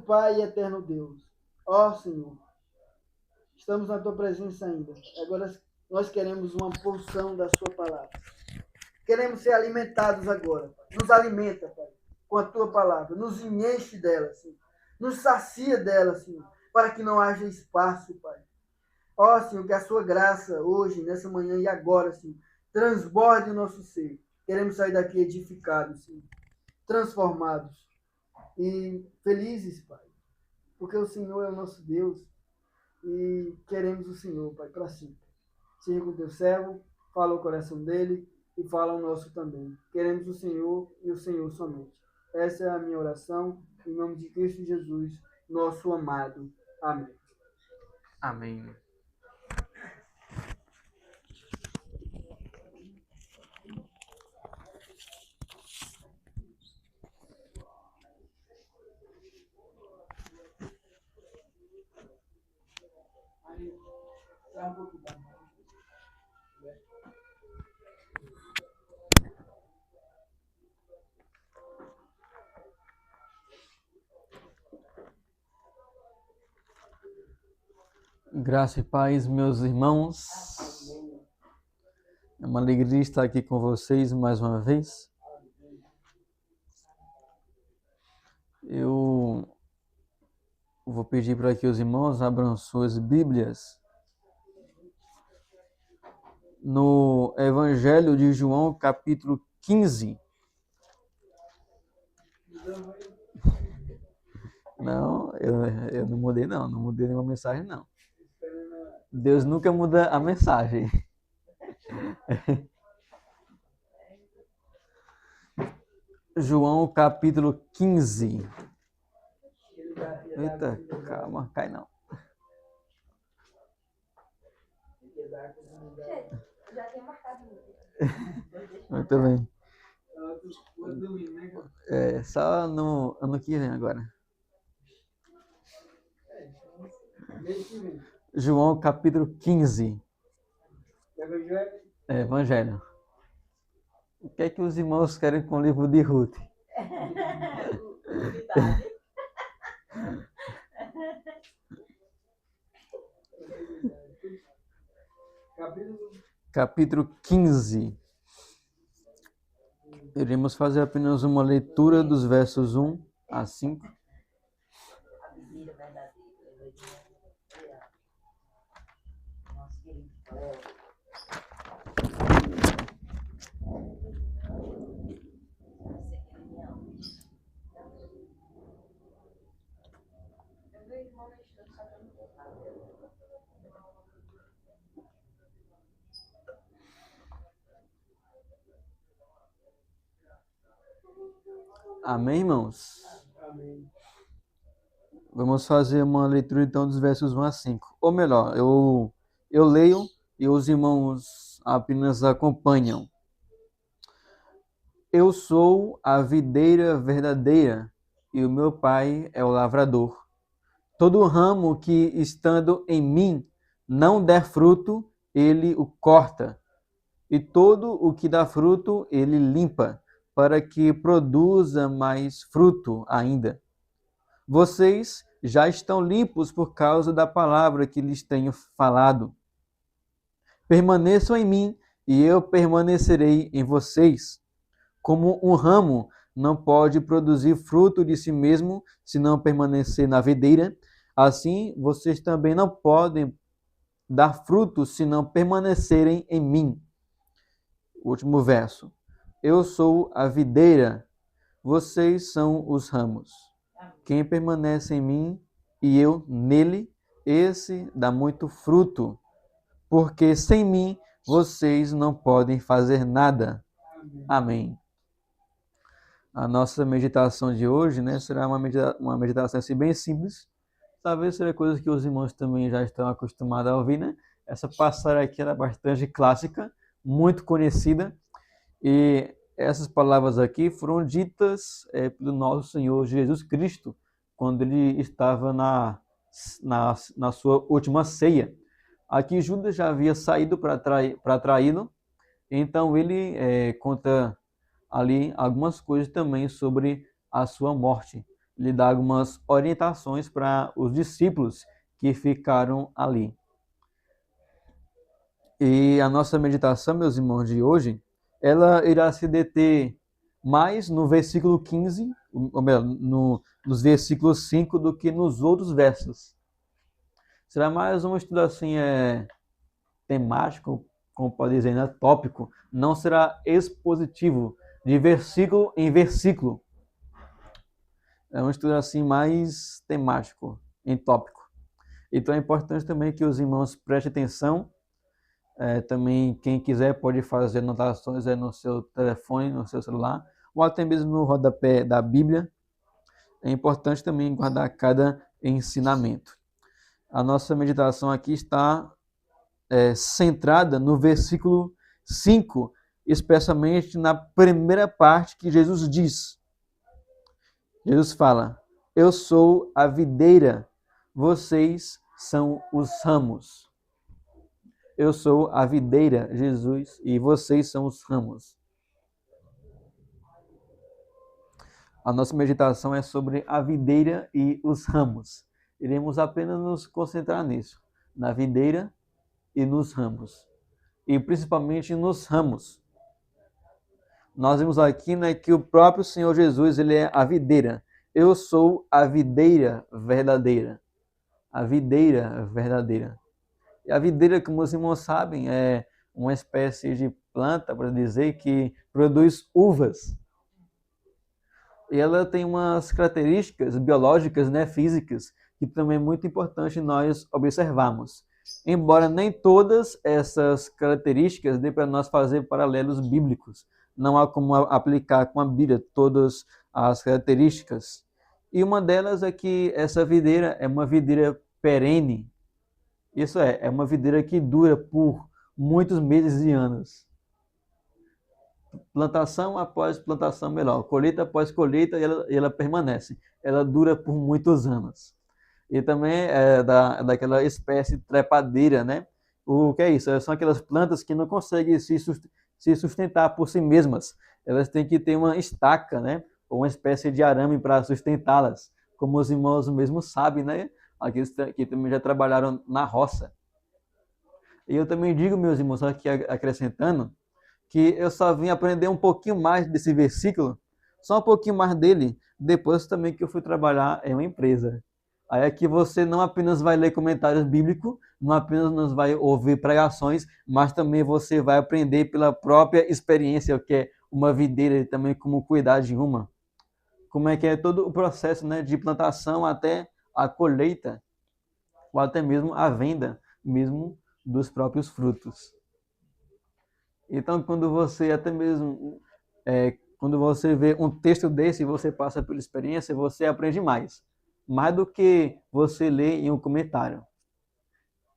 Pai e eterno Deus, ó Senhor, estamos na tua presença ainda. Agora nós queremos uma porção da sua palavra. Queremos ser alimentados agora. Nos alimenta, Pai, com a tua palavra. Nos enche dela, Senhor. Nos sacia dela, Senhor, para que não haja espaço, Pai. Ó, Senhor, que a sua graça hoje, nessa manhã e agora, Senhor, transborde o nosso ser. Queremos sair daqui edificados, Senhor, transformados e felizes, Pai, porque o Senhor é o nosso Deus e queremos o Senhor, Pai, para sempre. Seja com o teu servo, fala o coração dele e fala o nosso também. Queremos o Senhor e o Senhor somente. Essa é a minha oração, em nome de Cristo Jesus, nosso amado. Amém. Amém. Graça e paz, meus irmãos. É uma alegria estar aqui com vocês mais uma vez. Eu vou pedir para que os irmãos abram suas Bíblias no Evangelho de João, capítulo 15. Não, eu não mudei não mudei nenhuma mensagem não. Deus nunca muda a mensagem. João, capítulo 15. Eita, calma, cai não. Já tinha marcado. Muito bem. Só no ano que vem agora. João, capítulo 15. Evangelho. O que é que os irmãos querem com o livro de Ruth? Capítulo 15. Iremos fazer apenas uma leitura dos versos 1 a 5. Amém, irmãos? Amém. Vamos fazer uma leitura então dos versos 1 a 5. Ou melhor, eu leio e os irmãos apenas acompanham. Eu sou a videira verdadeira e o meu pai é o lavrador. Todo ramo que, estando em mim, não der fruto, ele o corta. E todo o que dá fruto, ele limpa, para que produza mais fruto ainda. Vocês já estão limpos por causa da palavra que lhes tenho falado. Permaneçam em mim e eu permanecerei em vocês. Como um ramo não pode produzir fruto de si mesmo se não permanecer na videira, assim vocês também não podem dar fruto se não permanecerem em mim. Último verso. Eu sou a videira, vocês são os ramos. Quem permanece em mim e eu nele, esse dá muito fruto, porque sem mim vocês não podem fazer nada. Amém. A nossa meditação de hoje, será uma meditação assim, bem simples. Talvez seja coisa que os irmãos também já estão acostumados a ouvir, Essa passagem aqui era bastante clássica, muito conhecida. E essas palavras aqui foram ditas pelo nosso Senhor Jesus Cristo, quando ele estava na sua última ceia. Aqui Judas já havia saído para traí-lo, então ele conta ali algumas coisas também sobre a sua morte. Ele dá algumas orientações para os discípulos que ficaram ali. E a nossa meditação, meus irmãos, de hoje, ela irá se deter mais no versículo 15, ou melhor, nos versículos 5 do que nos outros versos. Será mais um estudo assim, temático, como pode dizer, né? Tópico. Não será expositivo, de versículo em versículo. É um estudo assim mais temático, em tópico. Então é importante também que os irmãos prestem atenção. Também quem quiser pode fazer anotações no seu telefone, no seu celular, ou até mesmo no rodapé da Bíblia. É importante também guardar cada ensinamento. A nossa meditação aqui está centrada no versículo 5, especialmente na primeira parte que Jesus diz. Jesus fala: eu sou a videira, vocês são os ramos. Eu sou a videira, Jesus, e vocês são os ramos. A nossa meditação é sobre a videira e os ramos. Iremos apenas nos concentrar nisso, na videira e nos ramos. E principalmente nos ramos. Nós vimos aqui, né, que o próprio Senhor Jesus, ele é a videira. Eu sou a videira verdadeira. A videira verdadeira. E a videira, como os irmãos sabem, é uma espécie de planta, para dizer, que produz uvas. E ela tem umas características biológicas, né, físicas, que também é muito importante nós observarmos. Embora nem todas essas características dê para nós fazer paralelos bíblicos. Não há como aplicar com a Bíblia todas as características. E uma delas é que essa videira é uma videira perene. Isso é uma videira que dura por muitos meses e anos. Plantação após plantação, melhor, colheita após colheita, e ela permanece. Ela dura por muitos anos. E também é daquela espécie trepadeira, né? O que é isso? São aquelas plantas que não conseguem se sustentar por si mesmas. Elas têm que ter uma estaca, né? Ou uma espécie de arame para sustentá-las. Como os irmãos mesmo sabem, né? Aqueles que também já trabalharam na roça. E eu também digo, meus irmãos, aqui acrescentando, que eu só vim aprender um pouquinho mais desse versículo, só um pouquinho mais dele, depois também que eu fui trabalhar em uma empresa. Aí aqui você não apenas vai ler comentários bíblicos, não apenas vai ouvir pregações, mas também você vai aprender pela própria experiência o que é uma videira e também como cuidar de uma. Como é que é todo o processo, né, de plantação até a colheita, ou até mesmo a venda mesmo dos próprios frutos. Então, quando você até mesmo, quando você vê um texto desse e você passa pela experiência, você aprende mais do que você lê em um comentário.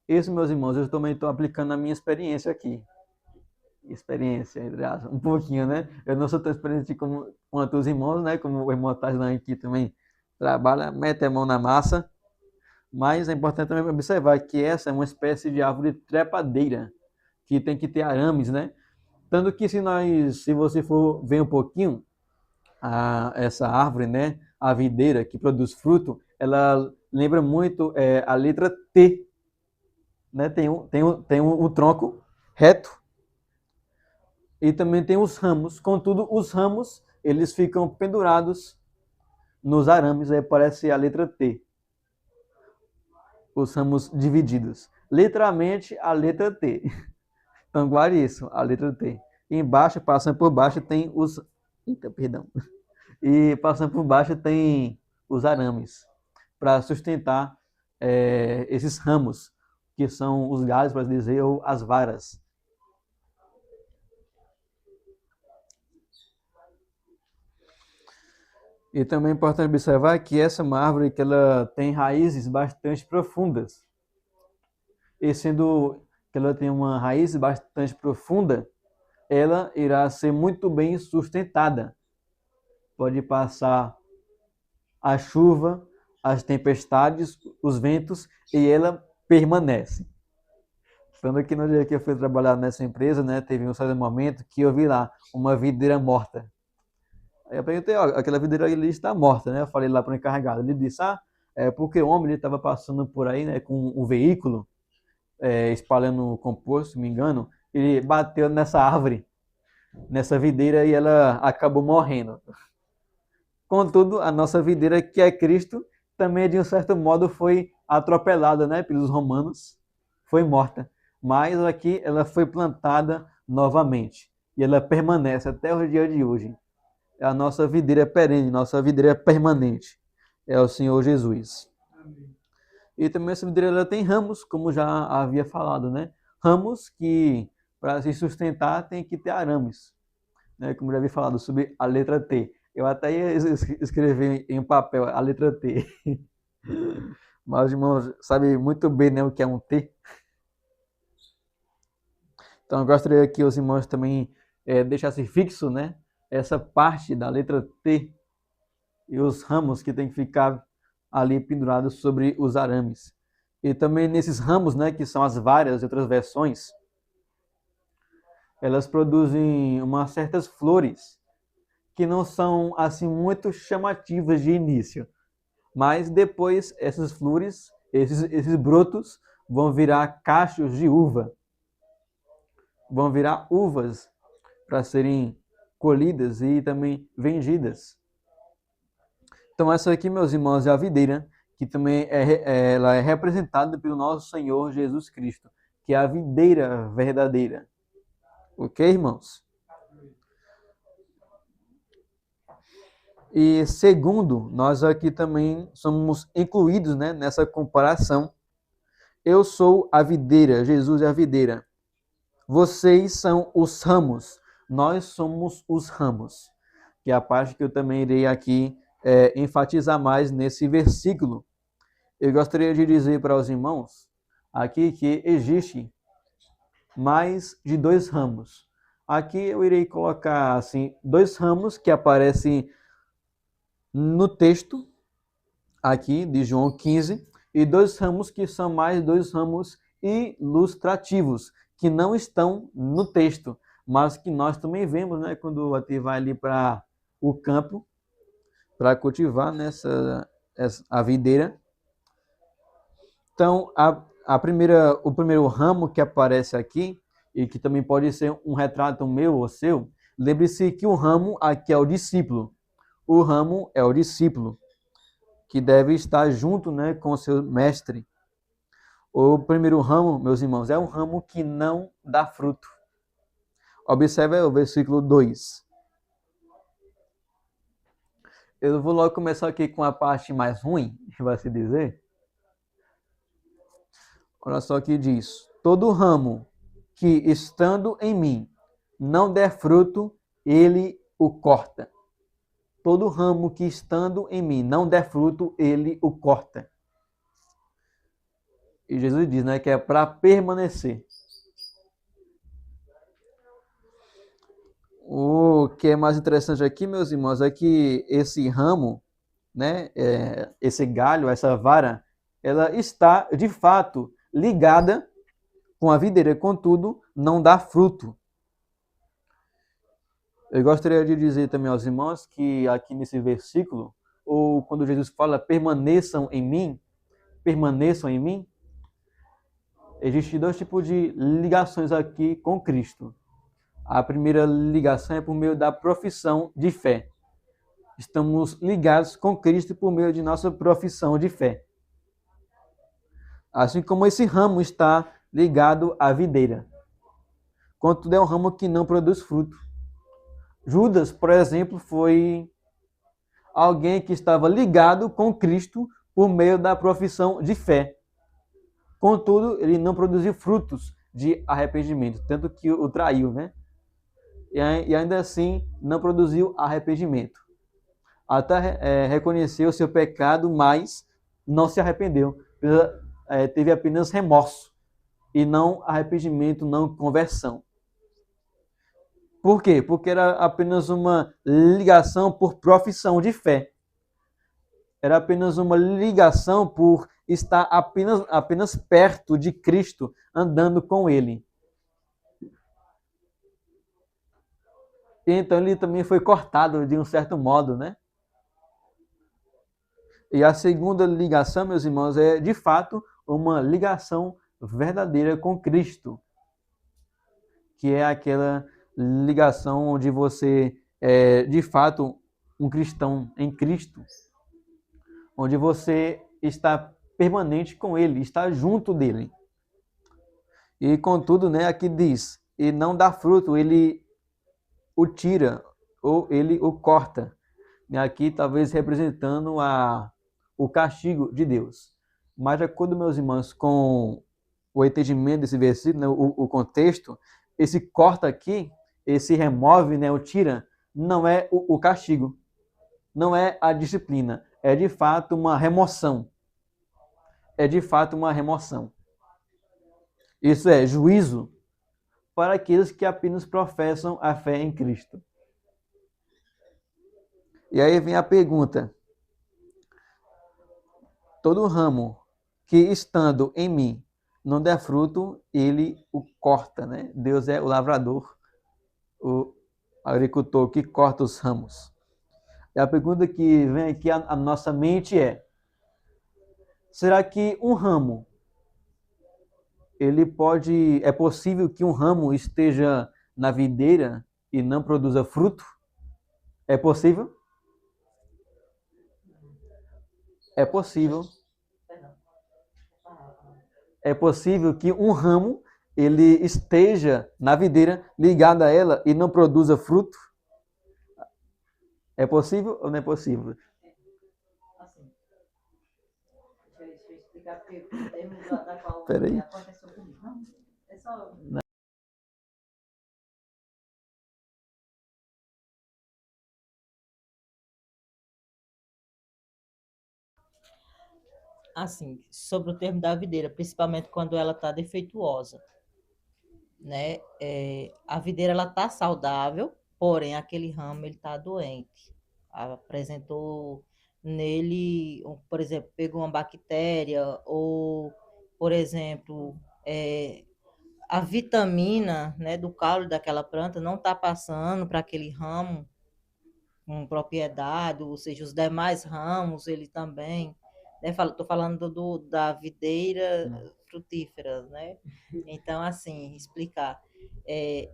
Isso, meus irmãos, eu também estou aplicando a minha experiência aqui. Experiência, um pouquinho, né? Eu não sou tão experiente quanto os irmãos, né? Como o irmão Tarzan aqui também trabalha, mete a mão na massa. Mas é importante também observar que essa é uma espécie de árvore trepadeira, que tem que ter arames, né? Tanto que se você for ver um pouquinho essa árvore, né, a videira que produz fruto, ela lembra muito a letra T, né? Tem um tronco reto e também tem os ramos. Contudo, os ramos eles ficam pendurados nos arames, aí parece a letra T. Os ramos divididos. Literalmente a letra T. Então guarde isso, a letra T. E embaixo, passando por baixo, tem os... Eita, perdão. E passando por baixo tem os arames para sustentar esses ramos, que são os galhos, para dizer, ou as varas. E também é importante observar que essa é uma árvore que ela tem raízes bastante profundas. E sendo que ela tem uma raiz bastante profunda, ela irá ser muito bem sustentada. Pode passar a chuva, as tempestades, os ventos, e ela permanece. Tanto que no dia que eu fui trabalhar nessa empresa, né, teve um certo momento que eu vi lá uma videira morta. Aí eu perguntei, ó, aquela videira ali está morta, né? Eu falei lá para o encarregado. Ele disse, é porque o homem estava passando por aí, né, com um veículo, espalhando composto, se não me engano, ele bateu nessa árvore, nessa videira, e ela acabou morrendo. Contudo, a nossa videira, que é Cristo, também de um certo modo foi atropelada, né, pelos romanos, foi morta. Mas aqui ela foi plantada novamente e ela permanece até o dia de hoje. A nossa videira perene, nossa videira permanente é o Senhor Jesus. E também essa videira ela tem ramos, como já havia falado, né? Ramos que para se sustentar tem que ter arames, né? Como já havia falado sobre a letra T. Eu até ia escrever em papel a letra T. Mas os irmãos sabem muito bem, né, o que é um T. Então eu gostaria que os irmãos também deixassem fixo, né, essa parte da letra T e os ramos que tem que ficar ali pendurados sobre os arames. E também nesses ramos, né, que são as várias outras versões, elas produzem umas certas flores que não são assim muito chamativas de início, mas depois essas flores, esses brotos vão virar cachos de uva, vão virar uvas para serem colhidas e também vendidas. Então essa aqui, meus irmãos, é a videira, que também ela é representada pelo nosso Senhor Jesus Cristo, que é a videira verdadeira. Ok, irmãos? E segundo, nós aqui também somos incluídos, né, nessa comparação. Eu sou a videira, Jesus é a videira. Vocês são os ramos, nós somos os ramos. Que é a parte que eu também irei aqui enfatizar mais nesse versículo. Eu gostaria de dizer para os irmãos aqui que existe mais de 2 ramos. Aqui eu irei colocar assim 2 ramos que aparecem no texto aqui de João 15 e 2 ramos que são mais 2 ramos ilustrativos que não estão no texto, mas que nós também vemos, né, quando a gente vai ali para o campo para cultivar a videira. Então, o primeiro ramo que aparece aqui, e que também pode ser um retrato meu ou seu, lembre-se que o ramo aqui é o discípulo. O ramo é o discípulo, que deve estar junto, né, com o seu mestre. O primeiro ramo, meus irmãos, é um ramo que não dá fruto. Observe o versículo 2. Eu vou logo começar aqui com a parte mais ruim, vai se dizer. Olha só o que diz. Todo ramo que estando em mim não der fruto, ele o corta. Todo ramo que estando em mim não der fruto, ele o corta. E Jesus diz, né, que é para permanecer. O que é mais interessante aqui, meus irmãos, é que esse ramo, né, esse galho, essa vara, ela está de fato ligada com a videira, contudo, não dá fruto. Eu gostaria de dizer também aos irmãos que aqui nesse versículo, ou quando Jesus fala permaneçam em mim, existem 2 tipos de ligações aqui com Cristo. A primeira ligação é por meio da profissão de fé. Estamos ligados com Cristo por meio de nossa profissão de fé. Assim como esse ramo está ligado à videira. Contudo, é um ramo que não produz fruto. Judas, por exemplo, foi alguém que estava ligado com Cristo por meio da profissão de fé. Contudo, ele não produziu frutos de arrependimento, tanto que o traiu, né? E ainda assim não produziu arrependimento. Até reconheceu o seu pecado, mas não se arrependeu. Teve apenas remorso e não arrependimento, não conversão. Por quê? Porque era apenas uma ligação por profissão de fé. Era apenas uma ligação por estar apenas perto de Cristo, andando com Ele. E então ele também foi cortado de um certo modo, né? E a segunda ligação, meus irmãos, é de fato uma ligação verdadeira com Cristo, que é aquela ligação onde você é de fato um cristão em Cristo, onde você está permanente com Ele, está junto dele. E contudo, né, aqui diz, e não dá fruto, ele o tira ou ele o corta. E aqui talvez representando o castigo de Deus. Mas de acordo, meus irmãos, com o entendimento desse versículo, né, o contexto, esse corta aqui, esse remove, né, o tira, não é o castigo, não é a disciplina, é de fato uma remoção. É de fato uma remoção. Isso é juízo para aqueles que apenas professam a fé em Cristo. E aí vem a pergunta: todo ramo que estando em mim não der fruto, ele o corta, né? Deus é o lavrador, o agricultor que corta os ramos. E a pergunta que vem aqui à nossa mente é: será que um ramo é possível que um ramo esteja na videira e não produza fruto? É possível? É possível. É possível que um ramo ele esteja na videira ligado a ela e não produza fruto? É possível ou não é possível? Assim, deixa eu explicar porque o termo da qual Peraí. aconteceu comigo. Não, é só... Assim, sobre o termo da videira, principalmente quando ela está defeituosa, né? A videira ela está saudável, porém aquele ramo ele está doente. Apresentou nele, por exemplo, pegou uma bactéria ou, por exemplo, a vitamina, né, do caule daquela planta não está passando para aquele ramo com propriedade, ou seja, os demais ramos ele também. Estou falando da videira frutífera, né? Então, assim, explicar. É,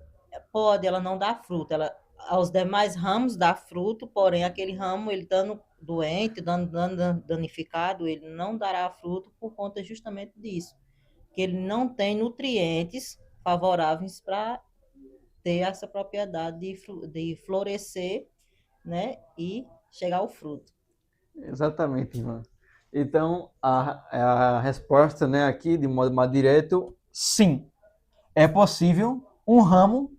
pode ela não dar fruto, ela, aos demais ramos dá fruto, porém aquele ramo, ele estando doente, danificado, ele não dará fruto por conta justamente disso, que ele não tem nutrientes favoráveis para ter essa propriedade de florescer, né, e chegar ao fruto. Exatamente, irmã. Então, a resposta, né, aqui, de modo mais direto, sim. É possível um ramo,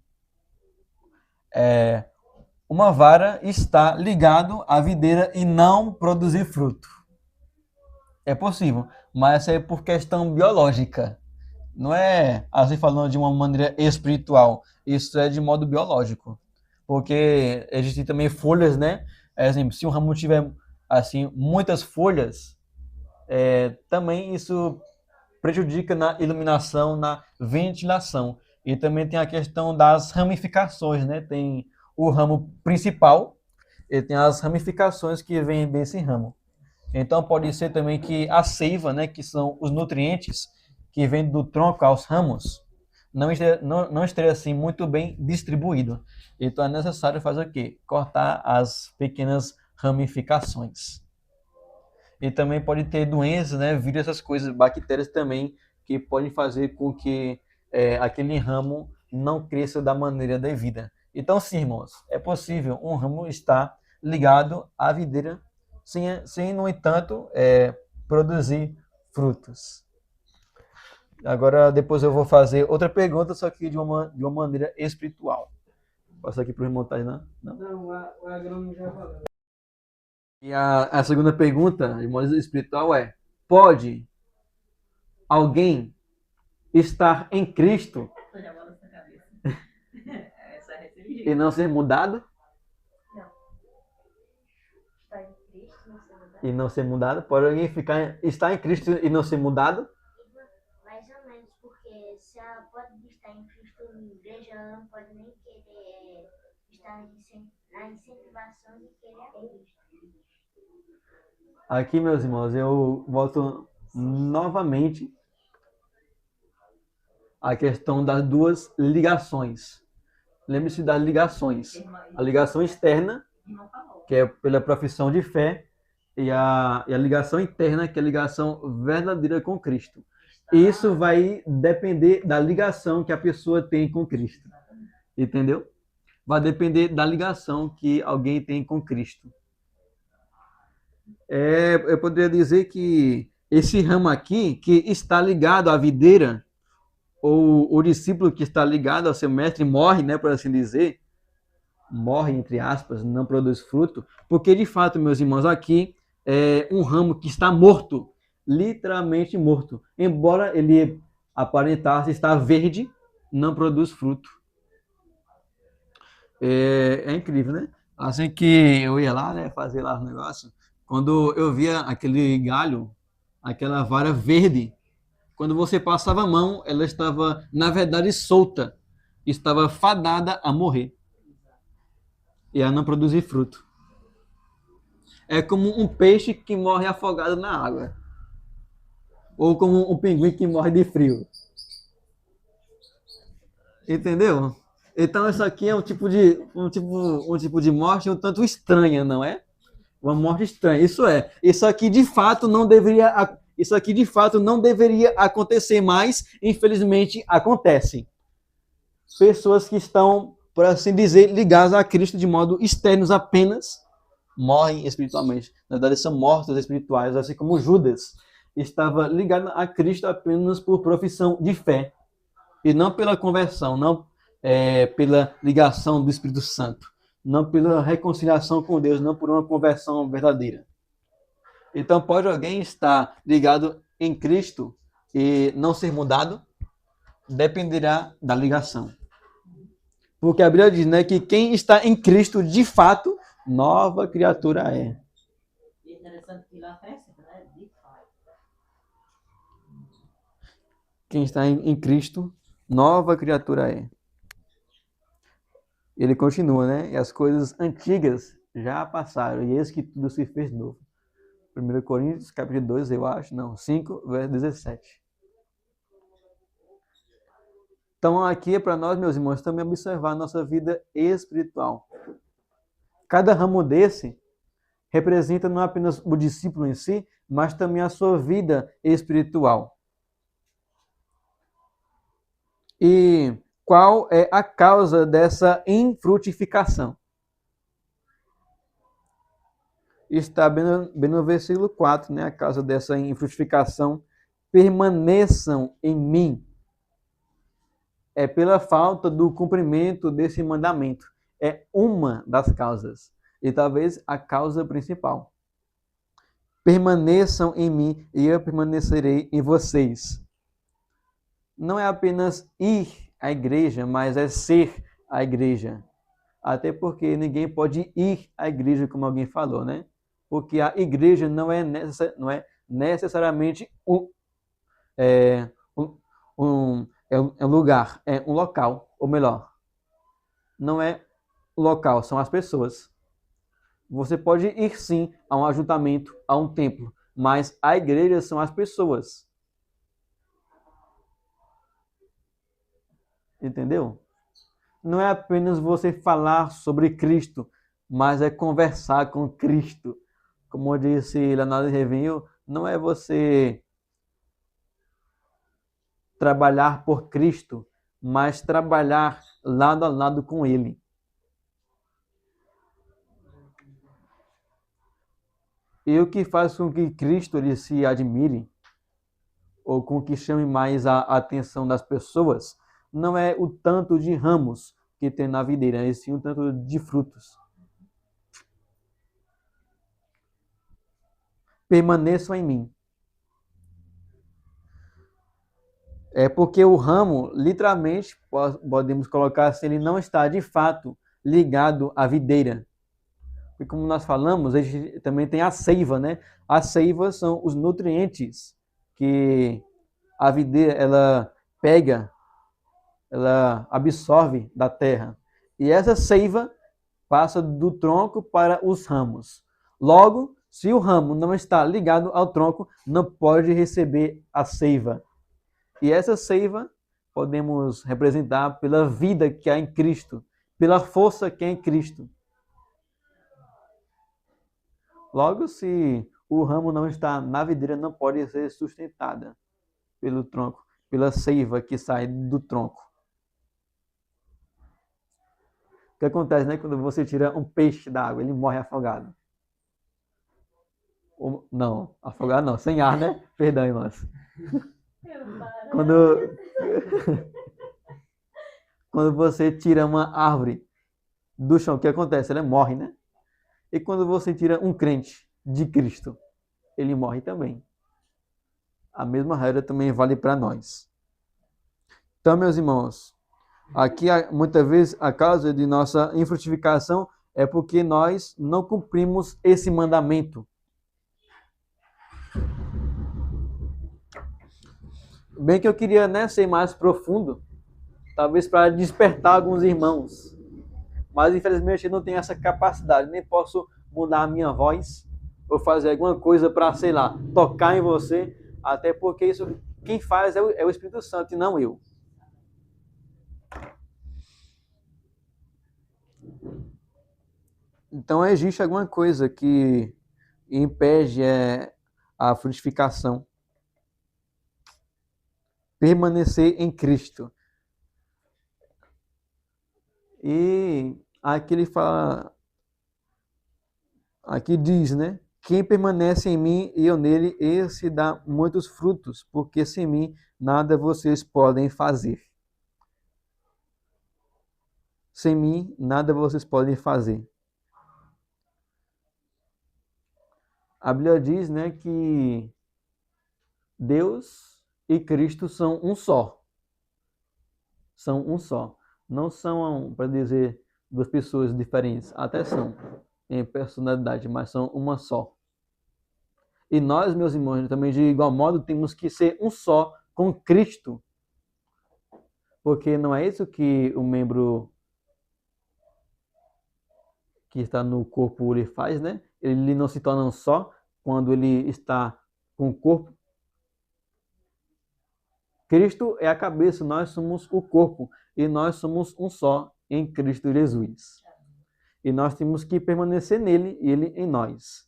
uma vara, estar ligado à videira e não produzir fruto. É possível, mas é por questão biológica. Não é assim falando de uma maneira espiritual. Isso é de modo biológico. Porque existem também folhas, né? Exemplo, se um ramo tiver assim muitas folhas, também isso prejudica na iluminação, na ventilação. E também tem a questão das ramificações, né? Tem o ramo principal e tem as ramificações que vêm desse ramo. Então pode ser também que a seiva, né, que são os nutrientes que vêm do tronco aos ramos, não esteja assim muito bem distribuído. Então é necessário fazer o quê? Cortar as pequenas ramificações. E também pode ter doenças, né, vírus, essas coisas, bactérias também, que podem fazer com que aquele ramo não cresça da maneira devida. Então, sim, irmãos, é possível um ramo estar ligado à videira sem no entanto, produzir frutos. Agora, depois eu vou fazer outra pergunta, só que de uma maneira espiritual. Passa aqui para o irmão Tainan? Não, o agrônomo já falou. E a segunda pergunta, de maneira espiritual, é: pode alguém estar em Cristo e não ser mudado? Está em Cristo, não sei mudar. E não ser mudado? Pode alguém estar em Cristo e não ser mudado? Mais ou menos, porque se ela pode estar em Cristo na igreja, ela não pode nem querer está na incentivação de querer a Cristo. Aqui, meus irmãos, eu volto novamente à questão das duas ligações. Lembre-se das ligações. A ligação externa, que é pela profissão de fé, e a ligação interna, que é a ligação verdadeira com Cristo. Isso vai depender da ligação que a pessoa tem com Cristo. Entendeu? Vai depender da ligação que alguém tem com Cristo. Eu poderia dizer que esse ramo aqui, que está ligado à videira, ou o discípulo que está ligado ao seu mestre morre, né, por assim dizer, morre, entre aspas, não produz fruto, porque de fato, meus irmãos, aqui é um ramo que está morto, literalmente morto. Embora ele aparentasse estar verde, não produz fruto. É incrível, né? Assim que eu ia lá, né, fazer lá o negócio, quando eu via aquele galho, aquela vara verde, quando você passava a mão, ela estava, na verdade, solta, estava fadada a morrer e a não produzir fruto. É como um peixe que morre afogado na água, ou como um pinguim que morre de frio. Entendeu? Então isso aqui é um tipo de morte um tanto estranha, não é? Uma morte estranha. Isso aqui de fato não deveria acontecer, mas infelizmente acontece. Pessoas que estão, por assim dizer, ligadas a Cristo de modo externos apenas, morrem espiritualmente. Na verdade, são mortos espirituais, assim como Judas estava ligado a Cristo apenas por profissão de fé, e não pela conversão, não pela ligação do Espírito Santo, não pela reconciliação com Deus, não por uma conversão verdadeira. Então, pode alguém estar ligado em Cristo e não ser mudado? Dependerá da ligação. Porque a Bíblia diz, né, que quem está em Cristo, de fato, nova criatura é. Interessante que lá acrescenta, né? De fato. Quem está em Cristo, nova criatura é. Ele continua, né? E as coisas antigas já passaram, e eis que tudo se fez novo. 1 Coríntios, capítulo 2, eu acho, não, 5, verso 17. Então, aqui é para nós, meus irmãos, também observar a nossa vida espiritual. Cada ramo desse representa não apenas o discípulo em si, mas também a sua vida espiritual. E qual é a causa dessa infrutificação? Está bem no versículo 4, né? A causa dessa infrutificação. Permaneçam em mim. É pela falta do cumprimento desse mandamento. É uma das causas. E talvez a causa principal. Permaneçam em mim e eu permanecerei em vocês. Não é apenas ir à igreja, mas é ser a igreja. Até porque ninguém pode ir à igreja, como alguém falou, né? Porque a igreja não é necessariamente um lugar, é um local, ou melhor, não é o local, são as pessoas. Você pode ir sim a um ajuntamento, a um templo, mas a igreja são as pessoas. Entendeu? Não é apenas você falar sobre Cristo, mas é conversar com Cristo. Como disse Leonardo Revinho, não é você trabalhar por Cristo, mas trabalhar lado a lado com Ele. E o que faz com que Cristo ele se admire, ou com que chame mais a atenção das pessoas, não é o tanto de ramos que tem na videira, é sim o tanto de frutos. Permaneçam em mim. É porque o ramo, literalmente, podemos colocar assim, ele não está de fato ligado à videira. E como nós falamos, a gente também tem a seiva, né? A seiva são os nutrientes que a videira ela pega, ela absorve da terra. E essa seiva passa do tronco para os ramos. Logo, se o ramo não está ligado ao tronco, não pode receber a seiva. E essa seiva podemos representar pela vida que há em Cristo, pela força que há em Cristo. Logo, se o ramo não está na videira, não pode ser sustentada pelo tronco, pela seiva que sai do tronco. O que acontece, né? Quando você tira um peixe da água, ele morre afogado. Não, afogado não, sem ar, né? Perdão, irmãs. Quando você tira uma árvore do chão, o que acontece? Ela morre, né? E quando você tira um crente de Cristo, ele morre também. A mesma regra também vale para nós. Então, meus irmãos, aqui muitas vezes a causa de nossa infrutificação é porque nós não cumprimos esse mandamento. Bem que eu queria, né, ser mais profundo, talvez para despertar alguns irmãos. Mas infelizmente eu não tenho essa capacidade, nem posso mudar a minha voz ou fazer alguma coisa para, sei lá, tocar em você, até porque isso quem faz é o Espírito Santo e não eu. Então existe alguma coisa que impede a frutificação. Permanecer em Cristo. E aqui ele fala, aqui diz, né? Quem permanece em mim e eu nele, esse dá muitos frutos, porque sem mim nada vocês podem fazer. Sem mim nada vocês podem fazer. A Bíblia diz, né, que Deus e Cristo são um só. São um só. Não são, para dizer, duas pessoas diferentes. Até são em personalidade, mas são uma só. E nós, meus irmãos, também de igual modo temos que ser um só com Cristo. Porque não é isso que o membro que está no corpo ele faz, né? Ele não se torna um só quando ele está com o corpo. Cristo é a cabeça, nós somos o corpo e nós somos um só em Cristo Jesus. E nós temos que permanecer nele e ele em nós.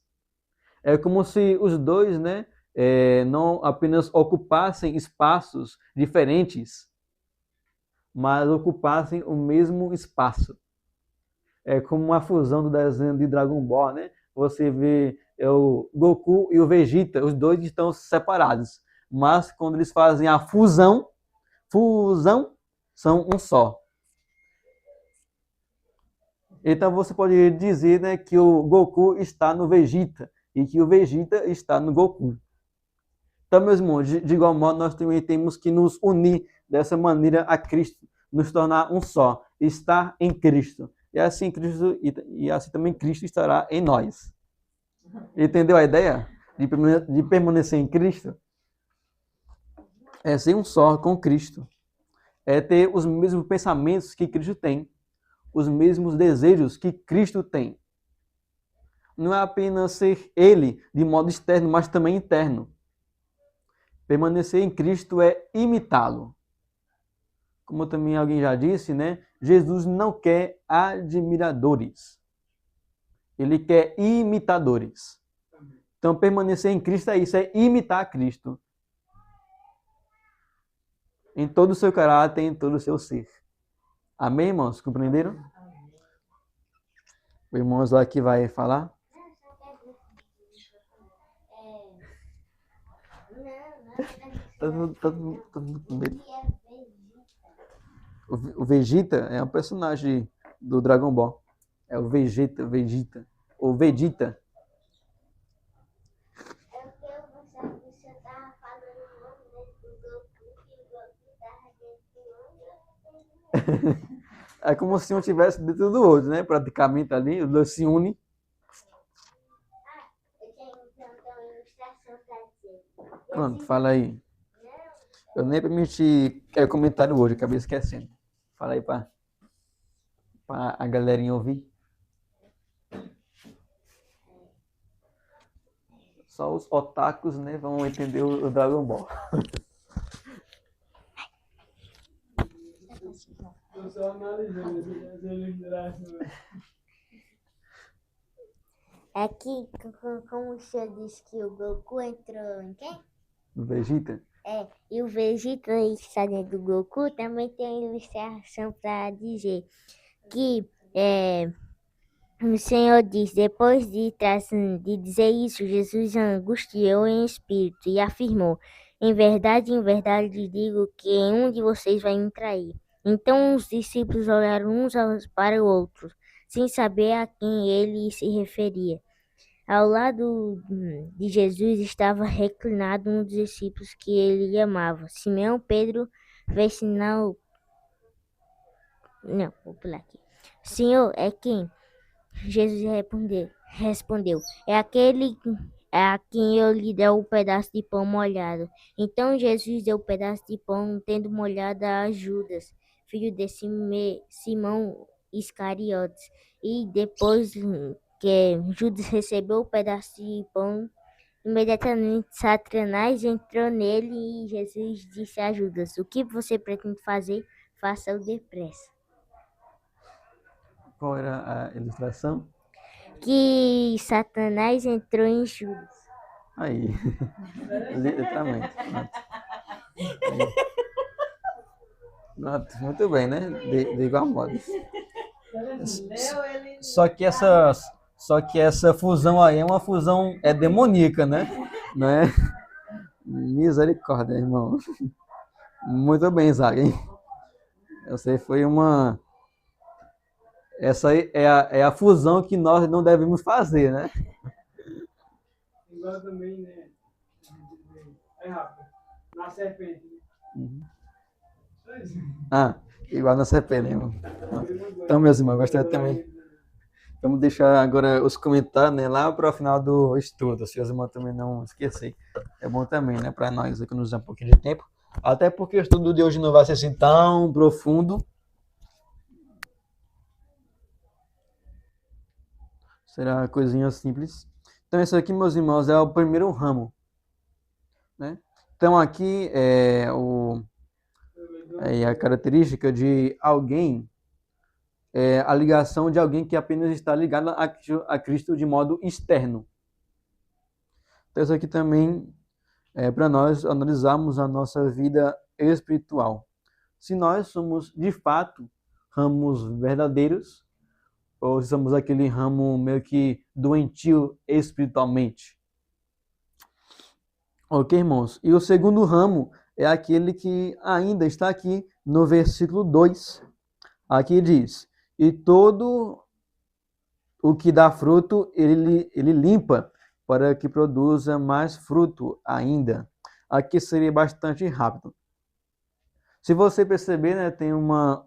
É como se os dois, né, não apenas ocupassem espaços diferentes, mas ocupassem o mesmo espaço. É como uma fusão do desenho de Dragon Ball, né? Você vê o Goku e o Vegeta, os dois estão separados. Mas quando eles fazem a fusão, são um só. Então você pode dizer, né, que o Goku está no Vegeta e que o Vegeta está no Goku. Então, meus irmãos, de igual modo, nós também temos que nos unir dessa maneira a Cristo, nos tornar um só, estar em Cristo. E assim assim também Cristo estará em nós. Entendeu a ideia de permanecer em Cristo? É ser um só com Cristo. É ter os mesmos pensamentos que Cristo tem. Os mesmos desejos que Cristo tem. Não é apenas ser Ele de modo externo, mas também interno. Permanecer em Cristo é imitá-lo. Como também alguém já disse, né? Jesus não quer admiradores. Ele quer imitadores. Então, permanecer em Cristo é isso, é imitar Cristo. Em todo o seu caráter, em todo o seu ser. Amém, irmãos? Compreenderam? O irmão lá que vai falar. Todo mundo com medo. O Vegeta é um personagem do Dragon Ball. É o Vegeta. Ou Vegeta. É o que você estava falando o nome do Goku, que o Goku estava dentro do outro. É como se um estivesse dentro do outro, né? Praticamente ali, os dois se unem. Eu tenho então uma ilustração para dizer. Pronto, fala aí. Eu nem permiti comentário hoje, acabei esquecendo. Fala aí para a galerinha ouvir. Só os otakus, né, vão entender o Dragon Ball. Tô só analisando as ilustrações. Aqui, como o senhor disse que o Goku entrou em quem? Vegeta. E o Vegeta está dentro do Goku, também tem uma ilustração para dizer que o Senhor diz, depois de dizer isso, Jesus angustiou em espírito e afirmou, em verdade, lhe digo que um de vocês vai me trair. Então os discípulos olharam uns para o outro, sem saber a quem ele se referia. Ao lado de Jesus estava reclinado um dos discípulos que ele amava. Simão Pedro fez sinal. Não, vou pular aqui. Senhor, é quem? Jesus respondeu: é aquele a quem eu lhe dei o pedaço de pão molhado. Então Jesus deu o pedaço de pão, tendo molhado a Judas, filho de Simão Iscariotes. E depois que Judas recebeu o pedaço de pão, imediatamente Satanás entrou nele e Jesus disse a Judas: o que você pretende fazer? Faça-o depressa. Qual era a ilustração? Que Satanás entrou em Judas. Aí. Literalmente. Pronto. Muito bem, né? De igual modo. Só que essa fusão aí é uma fusão demoníaca, né? Não é? Misericórdia, irmão. Muito bem, Zaga, hein? Essa aí foi uma... Essa aí é a fusão que nós não devemos fazer, né? Igual também, né? É rápido. Na serpente. Igual na CP, né, irmão? Então, meus irmãos, gostaria também. Vamos deixar agora os comentários, né, lá para o final do estudo, se os irmãos também não esquecerem. É bom também, né, para nós economizar um pouquinho de tempo. Até porque o estudo de hoje não vai ser assim tão profundo. Será uma coisinha simples. Então, isso aqui, meus irmãos, é o primeiro ramo, né? Então, aqui é a característica de alguém, a ligação de alguém que apenas está ligado a Cristo de modo externo. Então, isso aqui também é para nós analisarmos a nossa vida espiritual. Se nós somos, de fato, ramos verdadeiros, ou se somos aquele ramo meio que doentio espiritualmente. Ok, irmãos? E o segundo ramo é aquele que ainda está aqui no versículo 2. Aqui diz: e todo o que dá fruto, ele limpa, para que produza mais fruto ainda. Aqui seria bastante rápido. Se você perceber, né, tem uma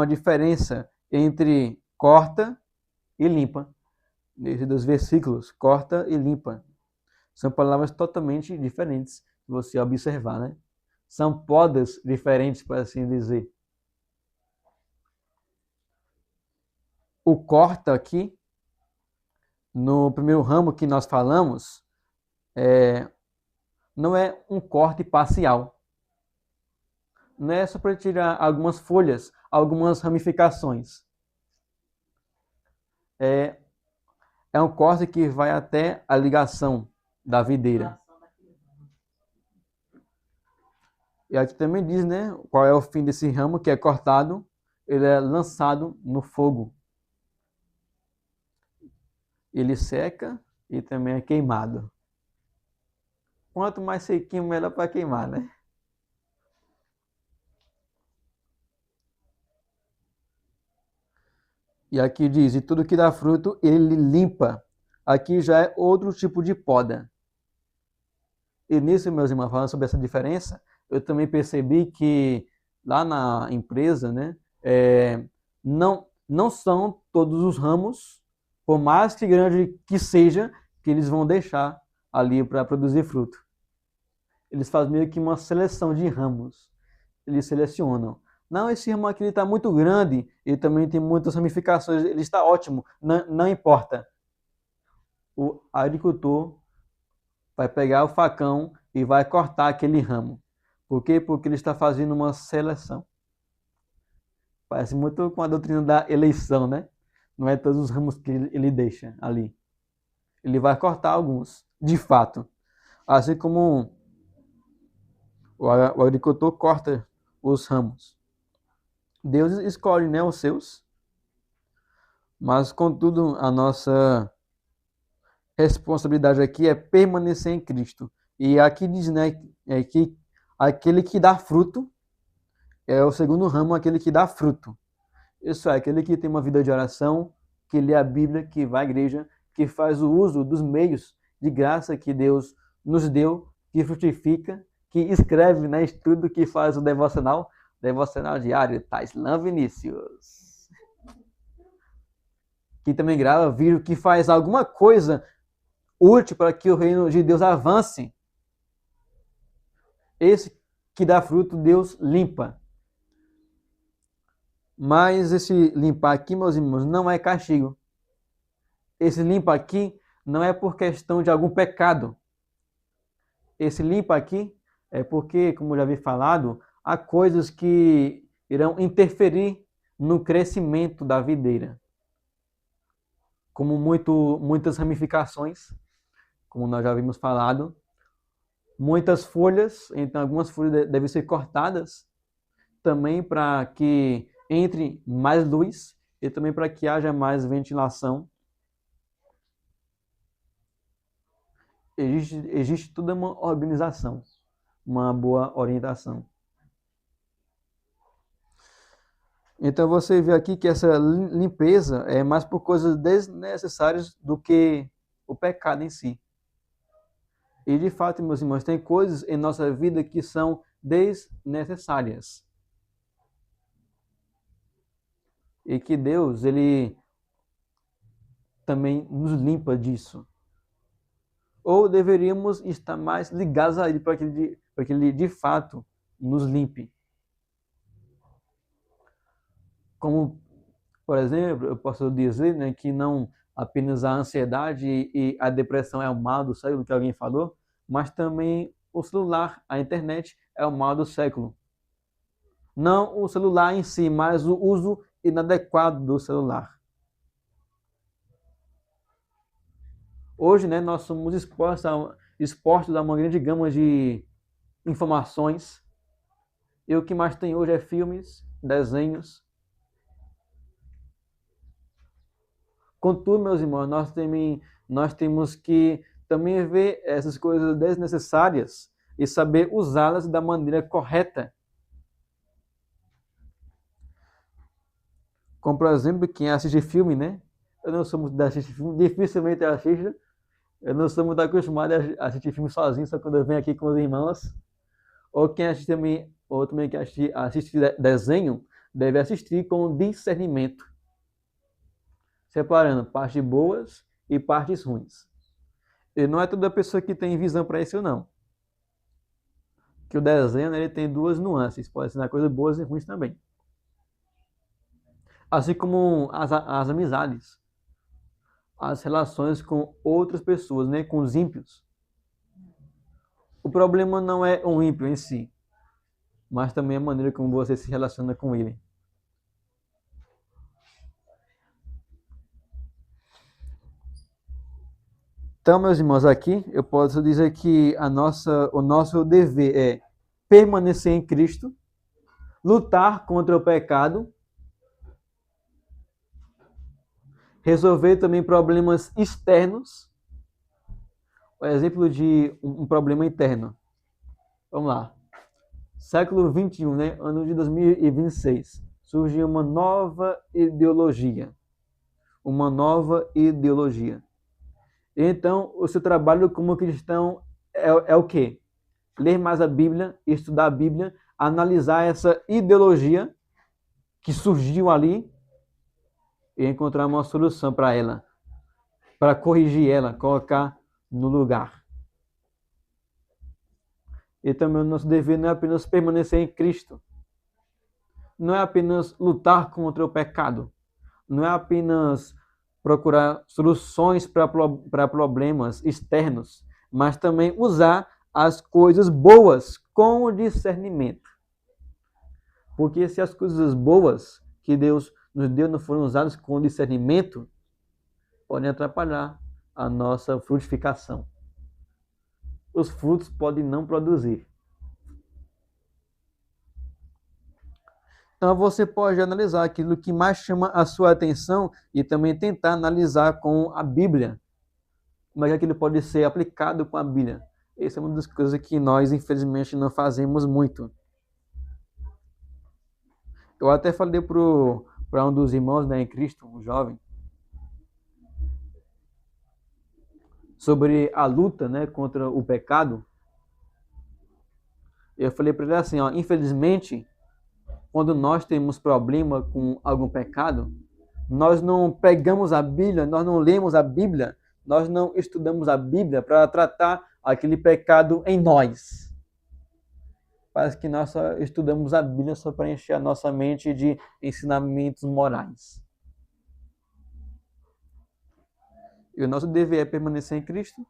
diferença entre corta e limpa. Nesses dois versículos, corta e limpa. São palavras totalmente diferentes, se você observar, né? São podas diferentes, para assim dizer. O corta aqui, no primeiro ramo que nós falamos, não é um corte parcial. Não é só para tirar algumas folhas, algumas ramificações. É um corte que vai até a ligação da videira. E aqui também diz, né, qual é o fim desse ramo que é cortado. Ele é lançado no fogo. Ele seca e também é queimado. Quanto mais sequinho, melhor para queimar, né? E aqui diz, e tudo que dá fruto, ele limpa. Aqui já é outro tipo de poda. E nisso, meus irmãos, falando sobre essa diferença, eu também percebi que lá na empresa, né, não são todos os ramos, por mais que grande que seja, que eles vão deixar ali para produzir fruto. Eles fazem meio que uma seleção de ramos. Eles selecionam. Não, esse ramo aqui está muito grande, ele também tem muitas ramificações, ele está ótimo, não importa. O agricultor vai pegar o facão e vai cortar aquele ramo. Por quê? Porque ele está fazendo uma seleção. Parece muito com a doutrina da eleição, né? Não é todos os ramos que ele deixa ali. Ele vai cortar alguns, de fato. Assim como o agricultor corta os ramos. Deus escolhe, né, os seus. Mas, contudo, a nossa responsabilidade aqui é permanecer em Cristo. E aqui diz, né, que aquele que dá fruto é o segundo ramo, aquele que dá fruto. Isso é, aquele que tem uma vida de oração, que lê a Bíblia, que vai à igreja, que faz o uso dos meios de graça que Deus nos deu, que frutifica, que escreve, né, estudo, que faz o devocional diário, Taislan Vinícius. Que também grava vídeo, que faz alguma coisa útil para que o reino de Deus avance. Esse que dá fruto, Deus limpa. Mas esse limpar aqui, meus irmãos, não é castigo. Esse limpa aqui não é por questão de algum pecado. Esse limpa aqui é porque, como já havia falado, há coisas que irão interferir no crescimento da videira. Como muitas ramificações, como nós já havíamos falado, muitas folhas, então algumas folhas devem ser cortadas também para que entre mais luz e também para que haja mais ventilação. Existe toda uma organização, uma boa orientação. Então você vê aqui que essa limpeza é mais por coisas desnecessárias do que o pecado em si. E de fato, meus irmãos, tem coisas em nossa vida que são desnecessárias. E que Deus, ele também nos limpa disso. Ou deveríamos estar mais ligados a ele para que ele de fato nos limpe. Como, por exemplo, eu posso dizer, né, que não apenas a ansiedade e a depressão é o mal do século, que alguém falou, mas também o celular, a internet é o mal do século. Não o celular em si, mas o uso inadequado do celular. Hoje, né, nós somos expostos a uma grande gama de informações. E o que mais tem hoje é filmes, desenhos. Contudo, meus irmãos, nós temos que também ver essas coisas desnecessárias e saber usá-las da maneira correta. Como, por exemplo, quem assiste filme, né? Eu não sou muito de assistir filme, dificilmente eu assisto. Eu não sou muito acostumado a assistir filme sozinho, só quando eu venho aqui com os irmãos. Ou quem assiste também, ou também quem assiste desenho, deve assistir com discernimento, separando partes boas e partes ruins. E não é toda pessoa que tem visão para isso, não. Que o desenho, ele tem duas nuances, pode ser coisas boas e ruins também. Assim como as amizades, as relações com outras pessoas, né, com os ímpios. O problema não é um ímpio em si, mas também a maneira como você se relaciona com ele. Então, meus irmãos, aqui eu posso dizer que o nosso dever é permanecer em Cristo, lutar contra o pecado, resolver também problemas externos. O exemplo de um problema interno. Vamos lá. Século XXI, né? Ano de 2026. Surgiu uma nova ideologia. Uma nova ideologia. Então, o seu trabalho como cristão é o quê? Ler mais a Bíblia, estudar a Bíblia, analisar essa ideologia que surgiu ali e encontrar uma solução para ela, para corrigir ela, colocar no lugar. E também o nosso dever não é apenas permanecer em Cristo, não é apenas lutar contra o pecado, não é apenas procurar soluções para problemas externos, mas também usar as coisas boas com discernimento. Porque se as coisas boas que Deus nos deu não forem usadas com discernimento, podem atrapalhar a nossa frutificação. Os frutos podem não produzir. Então você pode analisar aquilo que mais chama a sua atenção e também tentar analisar com a Bíblia. Como é que aquilo pode ser aplicado com a Bíblia? Essa é uma das coisas que nós, infelizmente, não fazemos muito. Eu até falei para um dos irmãos, né, em Cristo, um jovem, sobre a luta, né, contra o pecado. Eu falei para ele assim, ó, infelizmente, quando nós temos problema com algum pecado, nós não pegamos a Bíblia, nós não lemos a Bíblia, nós não estudamos a Bíblia para tratar aquele pecado em nós. Parece que nós só estudamos a Bíblia só para encher a nossa mente de ensinamentos morais. E o nosso dever é permanecer em Cristo,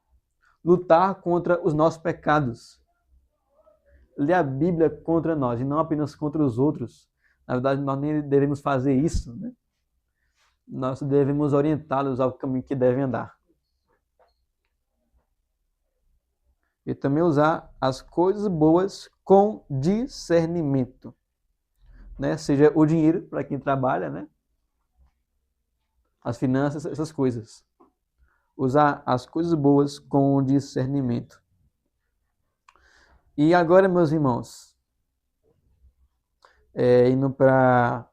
lutar contra os nossos pecados, ler a Bíblia contra nós e não apenas contra os outros. Na verdade, nós nem devemos fazer isso, né? Nós devemos orientá-los ao caminho que devem andar. E também usar as coisas boas com discernimento, né? Seja o dinheiro para quem trabalha, né? As finanças, essas coisas. Usar as coisas boas com discernimento. E agora, meus irmãos, indo para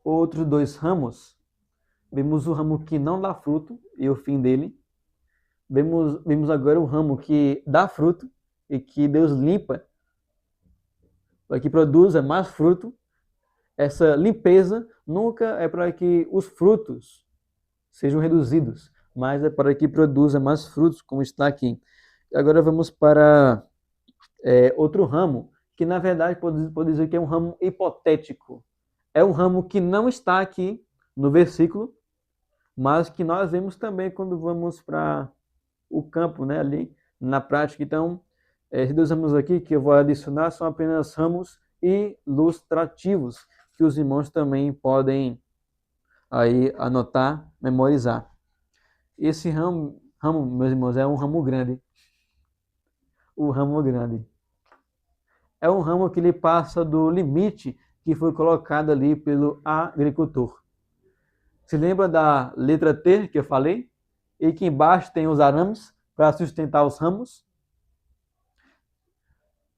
outros dois ramos, vemos o ramo que não dá fruto e o fim dele. Vemos agora o ramo que dá fruto e que Deus limpa para que produza mais fruto. Essa limpeza nunca é para que os frutos sejam reduzidos, mas é para que produza mais frutos, como está aqui. Agora vamos para outro ramo, que na verdade pode dizer que é um ramo hipotético. É um ramo que não está aqui no versículo, mas que nós vemos também quando vamos para o campo, né, ali na prática. Então, esses dois ramos aqui que eu vou adicionar são apenas ramos ilustrativos, que os irmãos também podem aí anotar, memorizar. Esse ramo, meus irmãos, é um ramo grande. O ramo grande. É um ramo que ele passa do limite que foi colocado ali pelo agricultor. Se lembra da letra T que eu falei? E que embaixo tem os arames para sustentar os ramos.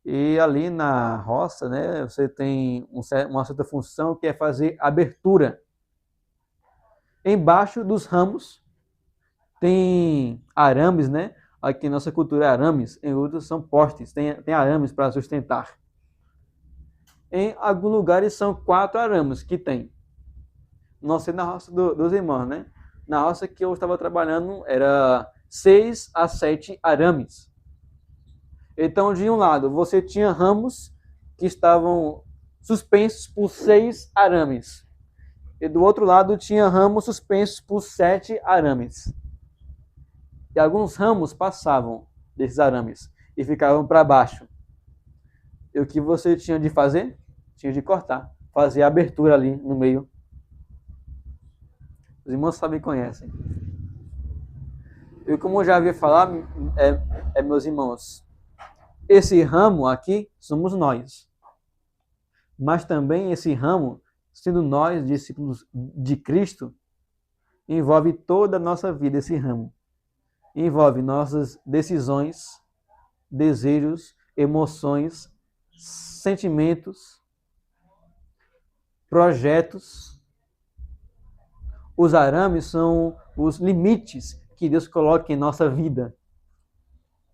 E ali na roça, né, você tem uma certa função que é fazer abertura. Embaixo dos ramos tem arames, né? Aqui na nossa cultura é arames, em outros são postes, tem arames para sustentar. Em alguns lugares são 4 arames que tem. Não sei na roça dos irmãos, né? Na roça que eu estava trabalhando era 6 a 7 arames. Então, de um lado, você tinha ramos que estavam suspensos por 6 arames. E do outro lado, tinha ramos suspensos por 7 arames. E alguns ramos passavam desses arames e ficavam para baixo. E o que você tinha de fazer? Tinha de cortar, fazer a abertura ali no meio. Os irmãos sabem e conhecem. E como eu já havia falado, meus irmãos, esse ramo aqui somos nós. Mas também esse ramo, sendo nós discípulos de Cristo, envolve toda a nossa vida esse ramo. Envolve nossas decisões, desejos, emoções, sentimentos, projetos. Os arames são os limites que Deus coloca em nossa vida.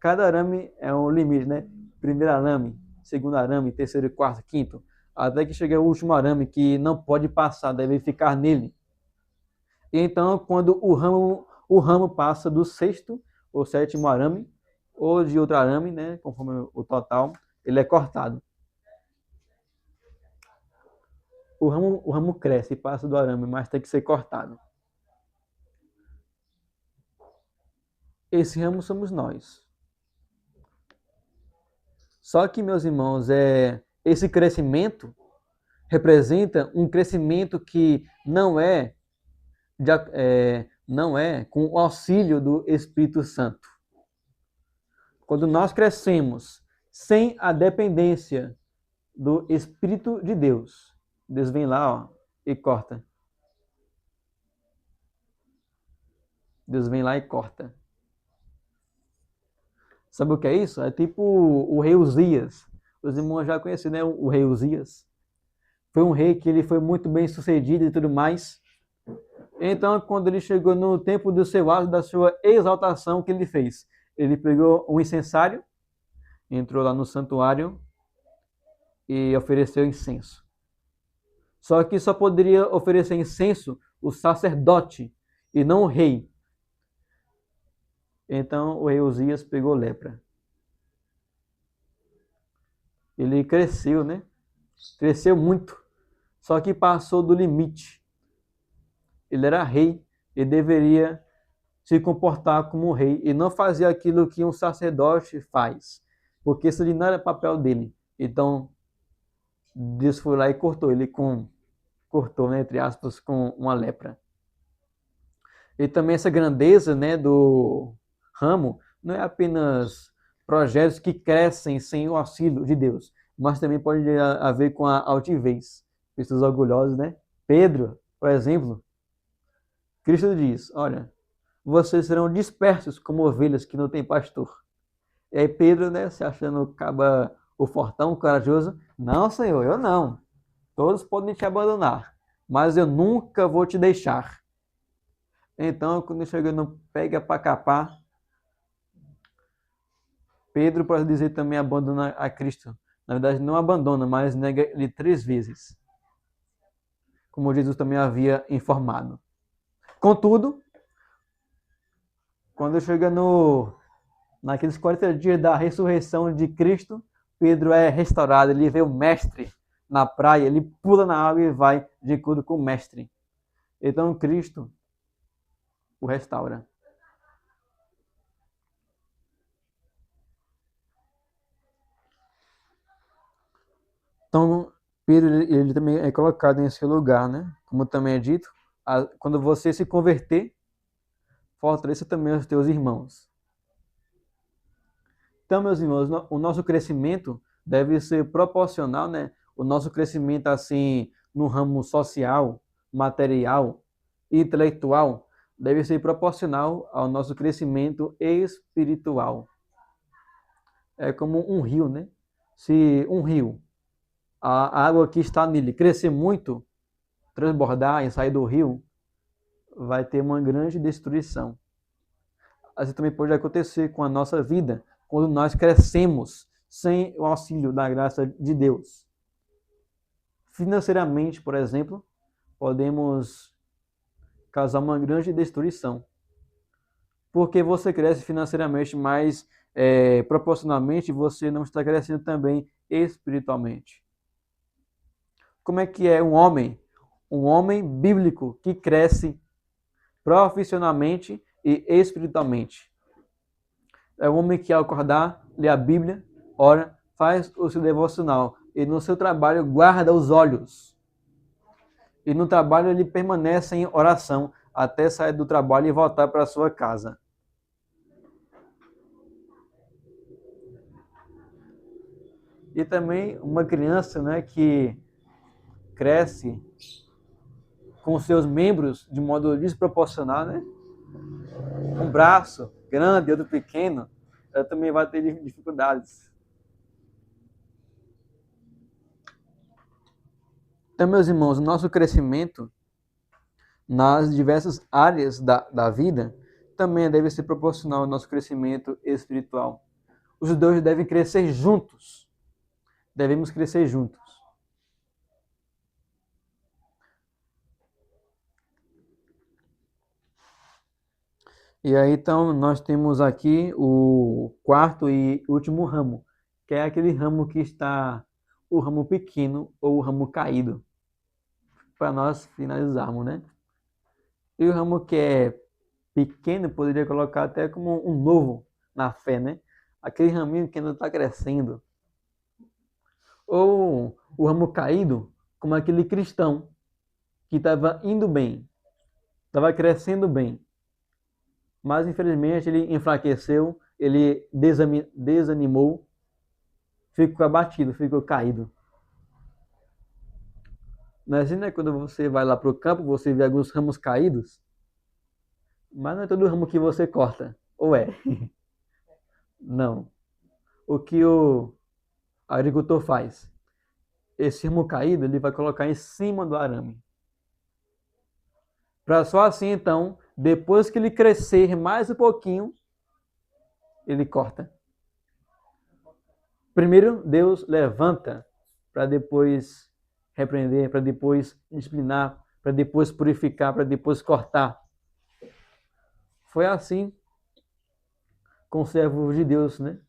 Cada arame é um limite, né? Primeiro arame, segundo arame, terceiro, quarto, quinto, até que chega o último arame que não pode passar, deve ficar nele. E então, quando o ramo passa do sexto ou sétimo arame, ou de outro arame, né, conforme o total, ele é cortado. O ramo cresce e passa do arame, mas tem que ser cortado. Esse ramo somos nós. Só que, meus irmãos, esse crescimento representa um crescimento que não é com o auxílio do Espírito Santo. Quando nós crescemos sem a dependência do Espírito de Deus, Deus vem lá, ó, e corta. Deus vem lá e corta. Sabe o que é isso? É tipo o rei Uzias. Os irmãos já conhecem, né? O rei Uzias. Foi um rei que ele foi muito bem sucedido e tudo mais. Então, quando ele chegou no tempo do seu auge, da sua exaltação, o que ele fez? Ele pegou um incensário, entrou lá no santuário e ofereceu incenso. Só que só poderia oferecer incenso o sacerdote e não o rei. Então o rei Uzias pegou lepra. Ele cresceu, né? Cresceu muito. Só que passou do limite. Ele era rei e deveria se comportar como um rei e não fazer aquilo que um sacerdote faz, porque isso não era papel dele. Então Deus foi lá e cortou ele cortou, né, entre aspas, com uma lepra. E também essa grandeza, né, do ramo não é apenas projetos que crescem sem o auxílio de Deus, mas também pode haver com a altivez, pessoas orgulhosas, né? Pedro, por exemplo, Cristo diz: olha, vocês serão dispersos como ovelhas que não têm pastor. E aí Pedro, né, se achando o fortão, o corajoso: não, Senhor, eu não. Todos podem te abandonar, mas eu nunca vou te deixar. Então, quando chega no pega para capar, Pedro, pode dizer, também abandona a Cristo. Na verdade, não abandona, mas nega ele 3 vezes. Como Jesus também havia informado. Contudo, quando chega naqueles 40 dias da ressurreição de Cristo, Pedro é restaurado, ele vê o mestre na praia, ele pula na água e vai de acordo com o mestre. Então Cristo o restaura. Então Pedro ele também é colocado em seu lugar, né? Como também é dito, quando você se converter, fortaleça também os teus irmãos. Então, meus irmãos, o nosso crescimento deve ser proporcional, né? O nosso crescimento, assim, no ramo social, material e intelectual, deve ser proporcional ao nosso crescimento espiritual. É como um rio, né? Se um rio, a água que está nele crescer muito, transbordar e sair do rio, vai ter uma grande destruição. Assim também pode acontecer com a nossa vida, quando nós crescemos sem o auxílio da graça de Deus. Financeiramente, por exemplo, podemos causar uma grande destruição. Porque você cresce financeiramente, mas proporcionalmente você não está crescendo também espiritualmente. Como é que é um homem? Um homem bíblico que cresce profissionalmente e espiritualmente. É um homem que ao acordar, lê a Bíblia, ora, faz o seu devocional e no seu trabalho guarda os olhos. E no trabalho ele permanece em oração até sair do trabalho e voltar para a sua casa. E também uma criança, né, que cresce com seus membros de modo desproporcional, né? Um braço grande, outro pequeno, ela também vai ter dificuldades. Então, meus irmãos, o nosso crescimento nas diversas áreas da vida também deve ser proporcional ao nosso crescimento espiritual. Os dois devem crescer juntos. Devemos crescer juntos. E aí, então, nós temos aqui o quarto e último ramo, que é aquele ramo que está o ramo pequeno ou o ramo caído, para nós finalizarmos, né? E o ramo que é pequeno, poderia colocar até como um novo na fé, né? Aquele raminho que ainda está crescendo. Ou o ramo caído, como aquele cristão que estava indo bem, estava crescendo bem, mas infelizmente ele enfraqueceu, ele desanimou, ficou abatido, ficou caído. Mas assim, né, quando você vai lá para o campo, você vê alguns ramos caídos, mas não é todo ramo que você corta, ou é? Não. O que o agricultor faz? Esse ramo caído ele vai colocar em cima do arame. Para só assim, então, depois que ele crescer mais um pouquinho, ele corta. Primeiro, Deus levanta para depois repreender, para depois disciplinar, para depois purificar, para depois cortar. Foi assim com os servos de Deus, né?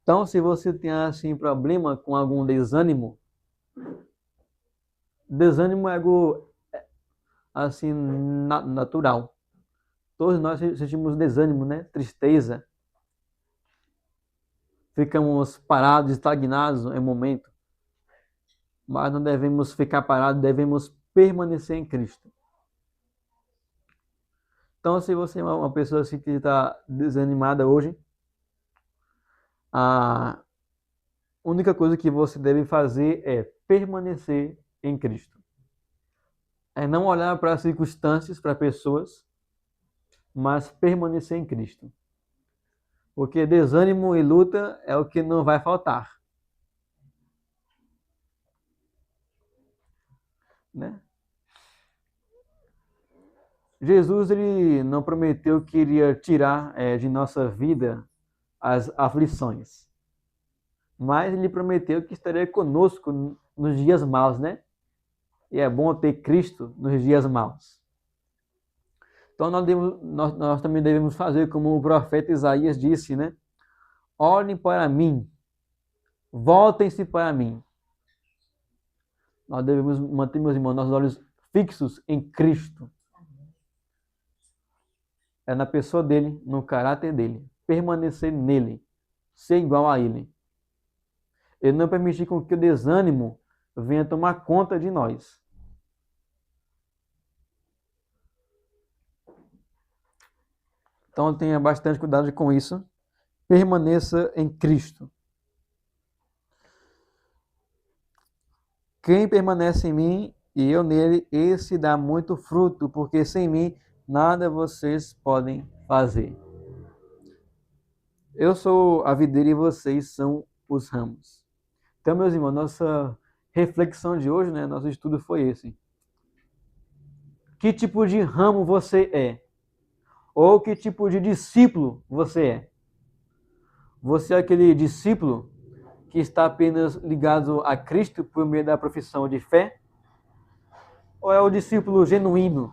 Então, se você tem assim problema com algum desânimo, desânimo é algo assim natural. Todos nós sentimos desânimo, né? Tristeza. Ficamos parados, estagnados em um momento. Mas não devemos ficar parados, devemos permanecer em Cristo. Então, se você é uma pessoa assim que está desanimada hoje, a única coisa que você deve fazer é permanecer em Cristo. É não olhar para as circunstâncias, para pessoas, mas permanecer em Cristo. Porque desânimo e luta é o que não vai faltar. Né? Jesus ele não prometeu que iria tirar de nossa vida as aflições. Mas ele prometeu que estaria conosco nos dias maus, né? E é bom ter Cristo nos dias maus. Então nós também devemos fazer como o profeta Isaías disse, né? Olhem para mim, voltem-se para mim. Nós devemos manter, meus irmãos, nossos olhos fixos em Cristo. É na pessoa dele, no caráter dele. Permanecer nele, ser igual a ele. E não permitir com que o desânimo venha tomar conta de nós. Então tenha bastante cuidado com isso. Permaneça em Cristo. Quem permanece em mim e eu nele, esse dá muito fruto, porque sem mim nada vocês podem fazer. Eu sou a videira e vocês são os ramos. Então, meus irmãos, nossa reflexão de hoje, né, nosso estudo foi esse. Que tipo de ramo você é? Ou que tipo de discípulo você é? Você é aquele discípulo que está apenas ligado a Cristo por meio da profissão de fé? Ou é o discípulo genuíno?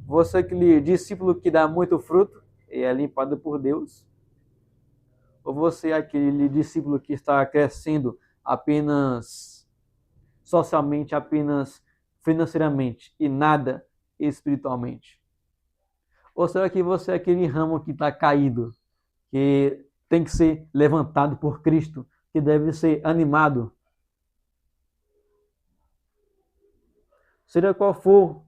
Você é aquele discípulo que dá muito fruto e é limpado por Deus? Ou você é aquele discípulo que está crescendo apenas socialmente, apenas financeiramente e nada espiritualmente? Ou será que você é aquele ramo que está caído, que tem que ser levantado por Cristo, que deve ser animado? Seja qual for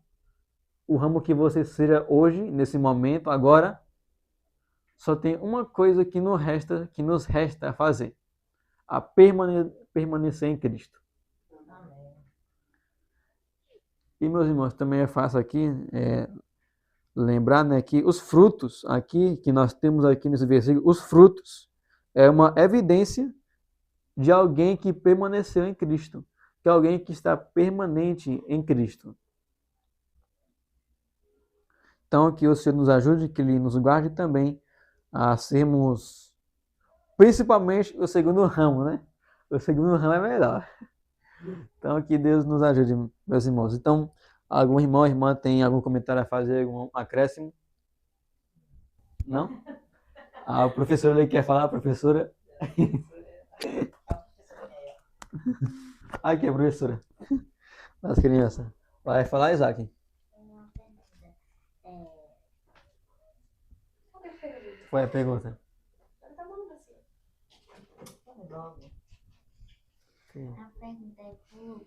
o ramo que você seja hoje, nesse momento, agora, só tem uma coisa que nos resta fazer: a permanecer em Cristo. E, meus irmãos, também é fácil aqui lembrar, né, que os frutos aqui, que nós temos aqui nesse versículo, os frutos é uma evidência de alguém que permaneceu em Cristo, que é alguém que está permanente em Cristo. Então, que o Senhor nos ajude, que Ele nos guarde também a sermos, principalmente, o segundo ramo, né? O segundo ramo é melhor. Então, que Deus nos ajude, meus irmãos. Então, algum irmão ou irmã tem algum comentário a fazer, algum acréscimo? Não? A professora ali quer falar, professora? Aqui, a professora das crianças. Vai falar, Isaac? Foi a pergunta. Sim. A pergunta é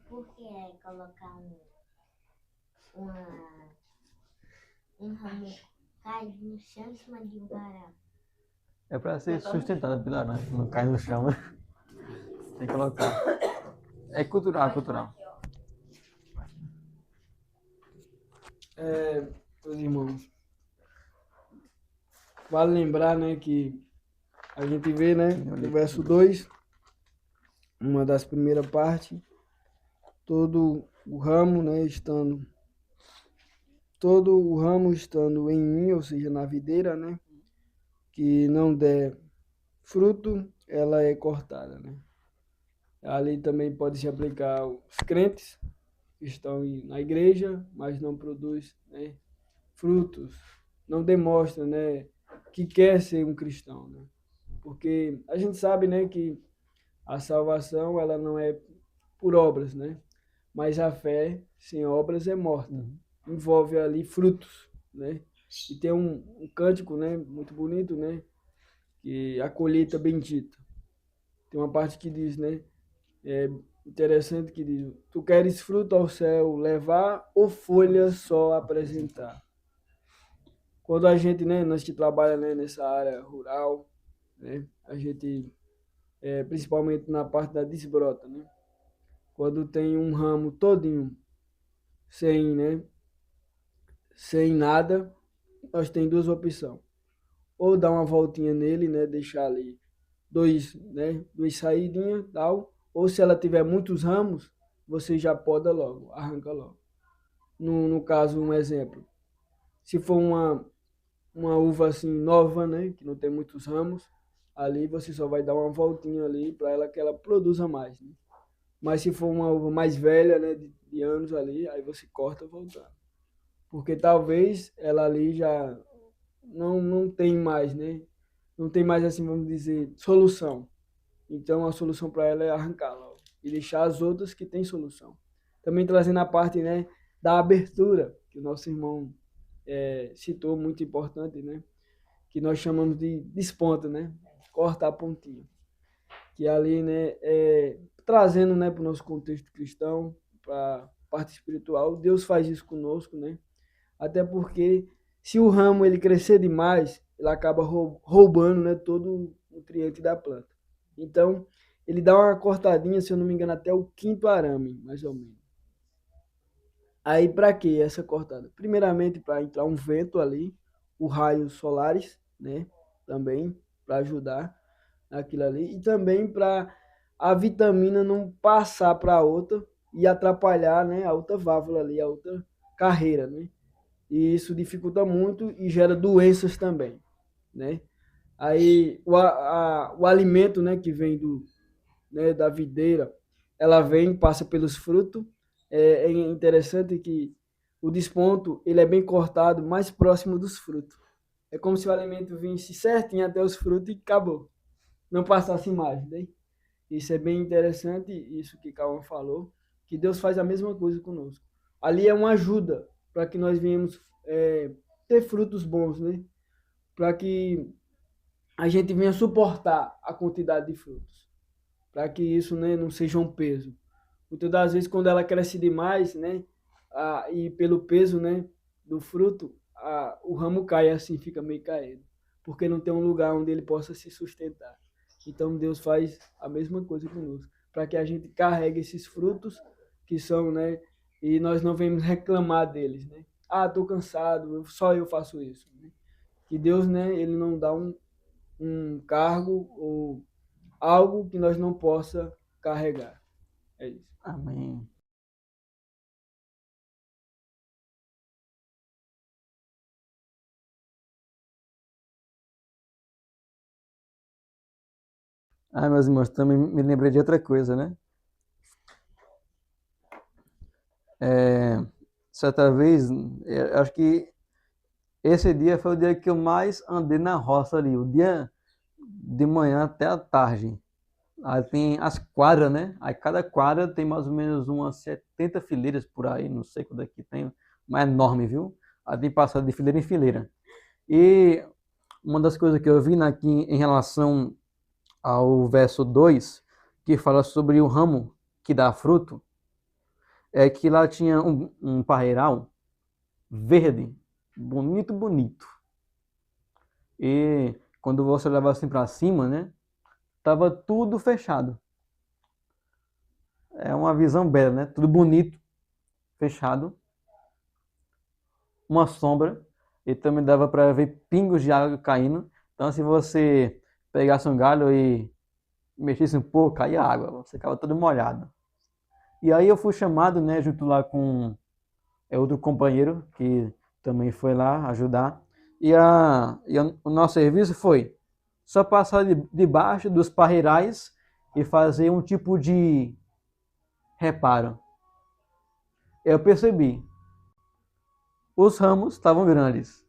por que é colocar um ramo caído no chão em cima de um varal? É pra ser sustentado pela aranha, não cai no chão. Né? Tem que colocar. É cultural, cultural. Meus irmãos, vale lembrar, né, que a gente vê, né, no verso 2, uma das primeiras partes, todo o ramo, né, estando em mim, ou seja, na videira, né, que não der fruto, ela é cortada, né. Ali também pode se aplicar os crentes que estão na igreja, mas não produz, né, frutos, não demonstra, né, que quer ser um cristão, né? Porque a gente sabe, né, que a salvação ela não é por obras, né? Mas a fé sem obras é morta. Envolve ali frutos, né? E tem um cântico, né, muito bonito, né, que a colheita bendita. Tem uma parte que diz, né, é interessante que diz: tu queres fruto ao céu levar ou folha só apresentar? Quando a gente, né, nós que trabalha, né, nessa área rural, né, a gente, principalmente na parte da desbrota, né, quando tem um ramo todinho sem, né, sem nada, nós tem duas opções. Ou dar uma voltinha nele, né, deixar ali duas saídinhas, tal, ou se ela tiver muitos ramos, você já poda logo, arranca logo. No caso, um exemplo, se for uma uva assim nova, né, que não tem muitos ramos, ali você só vai dar uma voltinha ali para ela que ela produza mais, né? Mas se for uma uva mais velha, né, de anos ali, aí você corta voltando. Porque talvez ela ali já não tem mais, né? Não tem mais assim, vamos dizer, solução. Então a solução para ela é arrancar logo e deixar as outras que têm solução. Também trazendo a parte, né, da abertura, que o nosso irmão citou, muito importante, né? Que nós chamamos de desponta, né? Corta a pontinha. Que ali, né, trazendo, né, para o nosso contexto cristão, para a parte espiritual, Deus faz isso conosco, né? Até porque se o ramo ele crescer demais, ele acaba roubando, né, todo o nutriente da planta. Então, ele dá uma cortadinha, se eu não me engano, até o 5º arame, mais ou menos. Aí, para que essa cortada? Primeiramente, para entrar um vento ali, o raio solares, né? Também, para ajudar aquilo ali. E também para a vitamina não passar para a outra e atrapalhar, né, a outra válvula ali, a outra carreira, né? E isso dificulta muito e gera doenças também, né? Aí, o alimento, né, que vem né, da videira, ela passa pelos frutos. É interessante que o desponto ele é bem cortado mais próximo dos frutos. É como se o alimento vinsse certinho até os frutos e acabou. Não passasse mais, né? Isso é bem interessante, isso que Calma falou, que Deus faz a mesma coisa conosco. Ali é uma ajuda para que nós venhamos ter frutos bons, né? Para que a gente venha suportar a quantidade de frutos. Para que isso, né, não seja um peso. Muitas das vezes, quando ela cresce demais, né, e pelo peso, né, do fruto, o ramo cai assim, fica meio caído, porque não tem um lugar onde ele possa se sustentar. Então, Deus faz a mesma coisa conosco, para que a gente carregue esses frutos que são, né, e nós não venhamos reclamar deles, né? Ah, estou cansado, só eu faço isso. Né? Que Deus, né, ele não dá um cargo ou algo que nós não possa carregar. É isso. Amém. Meus irmãos, também me lembrei de outra coisa, né? Certa vez, eu acho que esse dia foi o dia que eu mais andei na roça ali, o dia de manhã até a tarde. Aí tem as quadras, né? Aí cada quadra tem mais ou menos umas 70 fileiras por aí, não sei quando é que tem, mas é enorme, viu? Aí tem passado de fileira em fileira. E Uma das coisas que eu vi aqui em relação ao verso 2, que fala sobre o ramo que dá fruto, é que lá tinha um parreiral verde, bonito, bonito. E quando você leva assim para cima, né, tava tudo fechado. É uma visão bela, né? Tudo bonito, fechado. Uma sombra, e também dava para ver pingos de água caindo. Então, se você pegasse um galho e mexesse um pouco, caía água, você ficava todo molhado. E aí eu fui chamado, né, junto lá com outro companheiro que também foi lá ajudar. O nosso serviço foi só passar debaixo dos parreirais e fazer um tipo de reparo. Eu percebi, os ramos estavam grandes.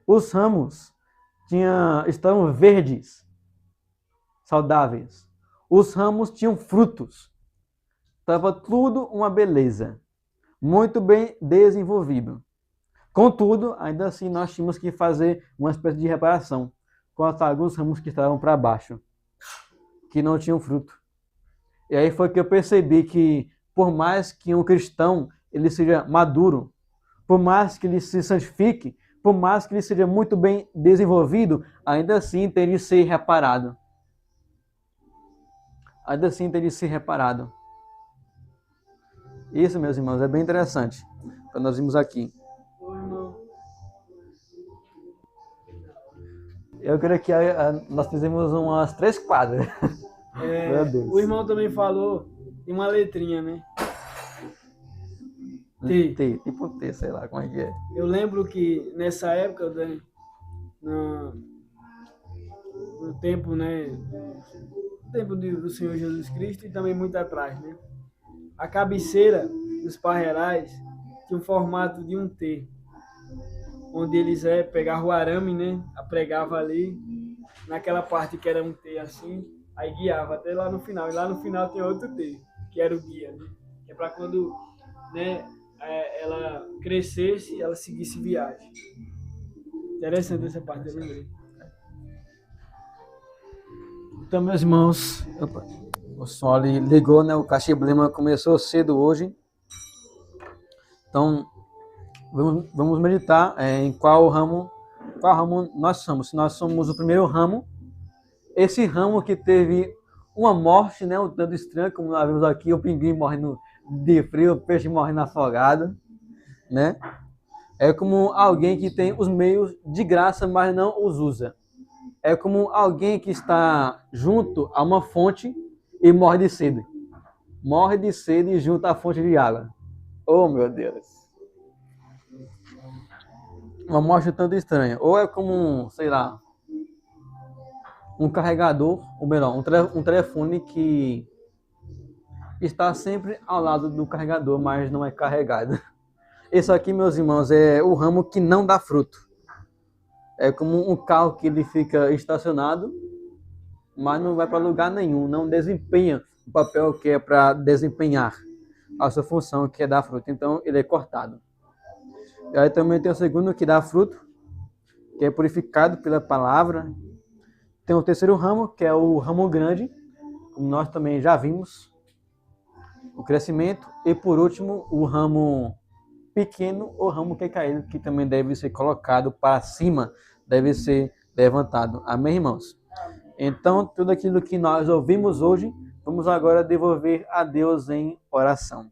Os ramos estavam verdes, saudáveis. Os ramos tinham frutos. Estava tudo uma beleza. Muito bem desenvolvido. Contudo, ainda assim, nós tínhamos que fazer uma espécie de reparação com alguns ramos que estavam para baixo, que não tinham fruto. E aí foi que eu percebi que, por mais que um cristão ele seja maduro, por mais que ele se santifique, por mais que ele seja muito bem desenvolvido, ainda assim tem de ser reparado. Ainda assim tem de ser reparado. Isso, meus irmãos, é bem interessante. Então nós vimos aqui. Eu creio que nós fizemos umas 3 quadras. Meu Deus. O irmão também falou de uma letrinha, né? T, tipo T, sei lá como é que é. Eu lembro que nessa época, né, no tempo, né, no tempo do Senhor Jesus Cristo e também muito atrás, né? A cabeceira dos parreirais tinha um formato de um T, onde eles pegavam o arame, né, pregavam ali, naquela parte que era um T assim, aí guiava até lá no final. E lá no final tem outro T, que era o guia, né? Que é para quando, né, ela crescesse, ela seguisse viagem. Interessante essa parte, eu lembrei. Então, meus irmãos, o som ali ligou, né? O Cachiblema começou cedo hoje. Então, vamos meditar em qual ramo nós somos. Se nós somos o primeiro ramo, esse ramo que teve uma morte, né? Um tanto estranho, como nós vimos aqui, o pinguim morrendo de frio, o peixe morrendo afogado, né? É como alguém que tem os meios de graça, mas não os usa. É como alguém que está junto a uma fonte e morre de sede. Morre de sede junto à fonte de água. Oh, meu Deus. Uma morte tanto estranha. Ou é como, sei lá, um carregador, ou melhor, um telefone que está sempre ao lado do carregador, mas não é carregado. Esse aqui, meus irmãos, é o ramo que não dá fruto. É como um carro que ele fica estacionado, mas não vai para lugar nenhum, não desempenha o papel que é para desempenhar a sua função, que é dar fruto. Então, ele é cortado. E aí também tem o segundo, que dá fruto, que é purificado pela palavra. Tem o terceiro ramo, que é o ramo grande, como nós também já vimos, o crescimento. E por último, o ramo pequeno, o ramo que é caído, que também deve ser colocado para cima, deve ser levantado. Amém, irmãos? Então, tudo aquilo que nós ouvimos hoje, vamos agora devolver a Deus em oração.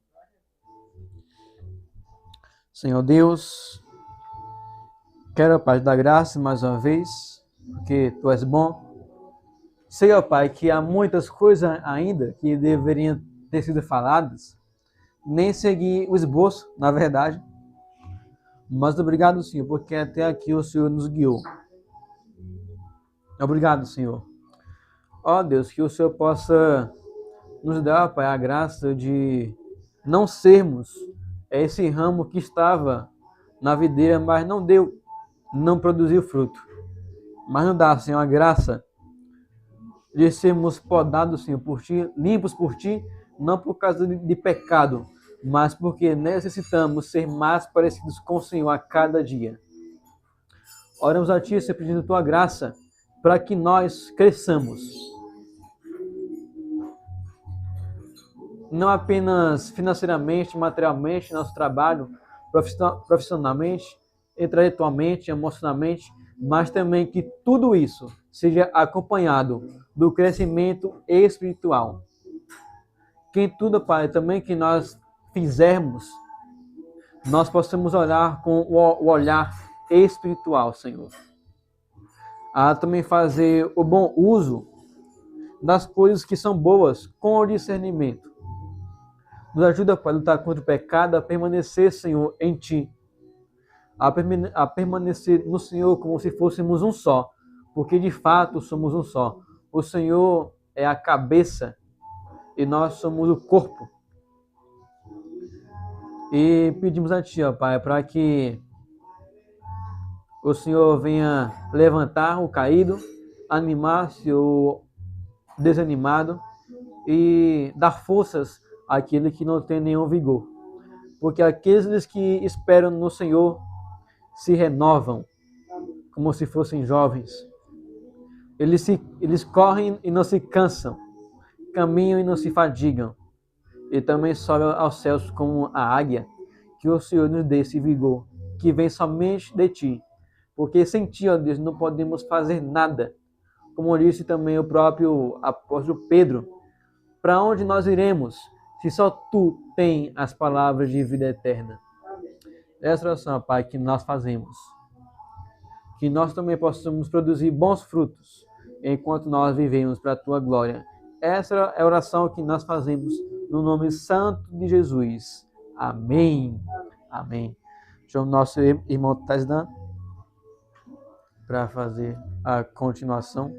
Senhor Deus, quero, Pai, dar graça mais uma vez, porque Tu és bom. Sei, ó Pai, que há muitas coisas ainda que deveriam ter sido faladas, nem segui o esboço, na verdade. Mas obrigado, Senhor, porque até aqui o Senhor nos guiou. Obrigado, Senhor. Ó Deus, que o Senhor possa nos dar, Pai, a graça de não sermos esse ramo que estava na videira, mas não produziu fruto. Mas nos dá, Senhor, a graça de sermos podados, Senhor, por Ti, limpos por Ti, não por causa de pecado, mas porque necessitamos ser mais parecidos com o Senhor a cada dia. Oramos a Ti, Senhor, pedindo a Tua graça para que nós cresçamos. Não apenas financeiramente, materialmente, nosso trabalho, profissionalmente, intelectualmente, emocionalmente, mas também que tudo isso seja acompanhado do crescimento espiritual. Que em tudo, Pai, também que nós fizermos, nós possamos olhar com o olhar espiritual, Senhor. A também fazer o bom uso das coisas que são boas com o discernimento. Nos ajuda, Pai, a lutar contra o pecado, a permanecer, Senhor, em Ti. A permanecer no Senhor como se fôssemos um só, porque de fato somos um só. O Senhor é a cabeça e nós somos o corpo. E pedimos a Ti, ó Pai, para que o Senhor venha levantar o caído, animar-se o desanimado e dar forças àquele que não tem nenhum vigor. Porque aqueles que esperam no Senhor se renovam como se fossem jovens. Eles correm e não se cansam, caminham e não se fadigam. E também sobem aos céus como a águia. Que o Senhor nos dê esse vigor, que vem somente de Ti. Porque sem Ti, ó Deus, não podemos fazer nada. Como disse também o próprio apóstolo Pedro, para onde nós iremos, se só Tu tem as palavras de vida eterna? Essa oração, Pai, que nós fazemos. Que nós também possamos produzir bons frutos, enquanto nós vivemos para a Tua glória. Essa é a oração que nós fazemos no nome santo de Jesus. Amém. Amém. João, nosso irmão Tazdan, para fazer a continuação.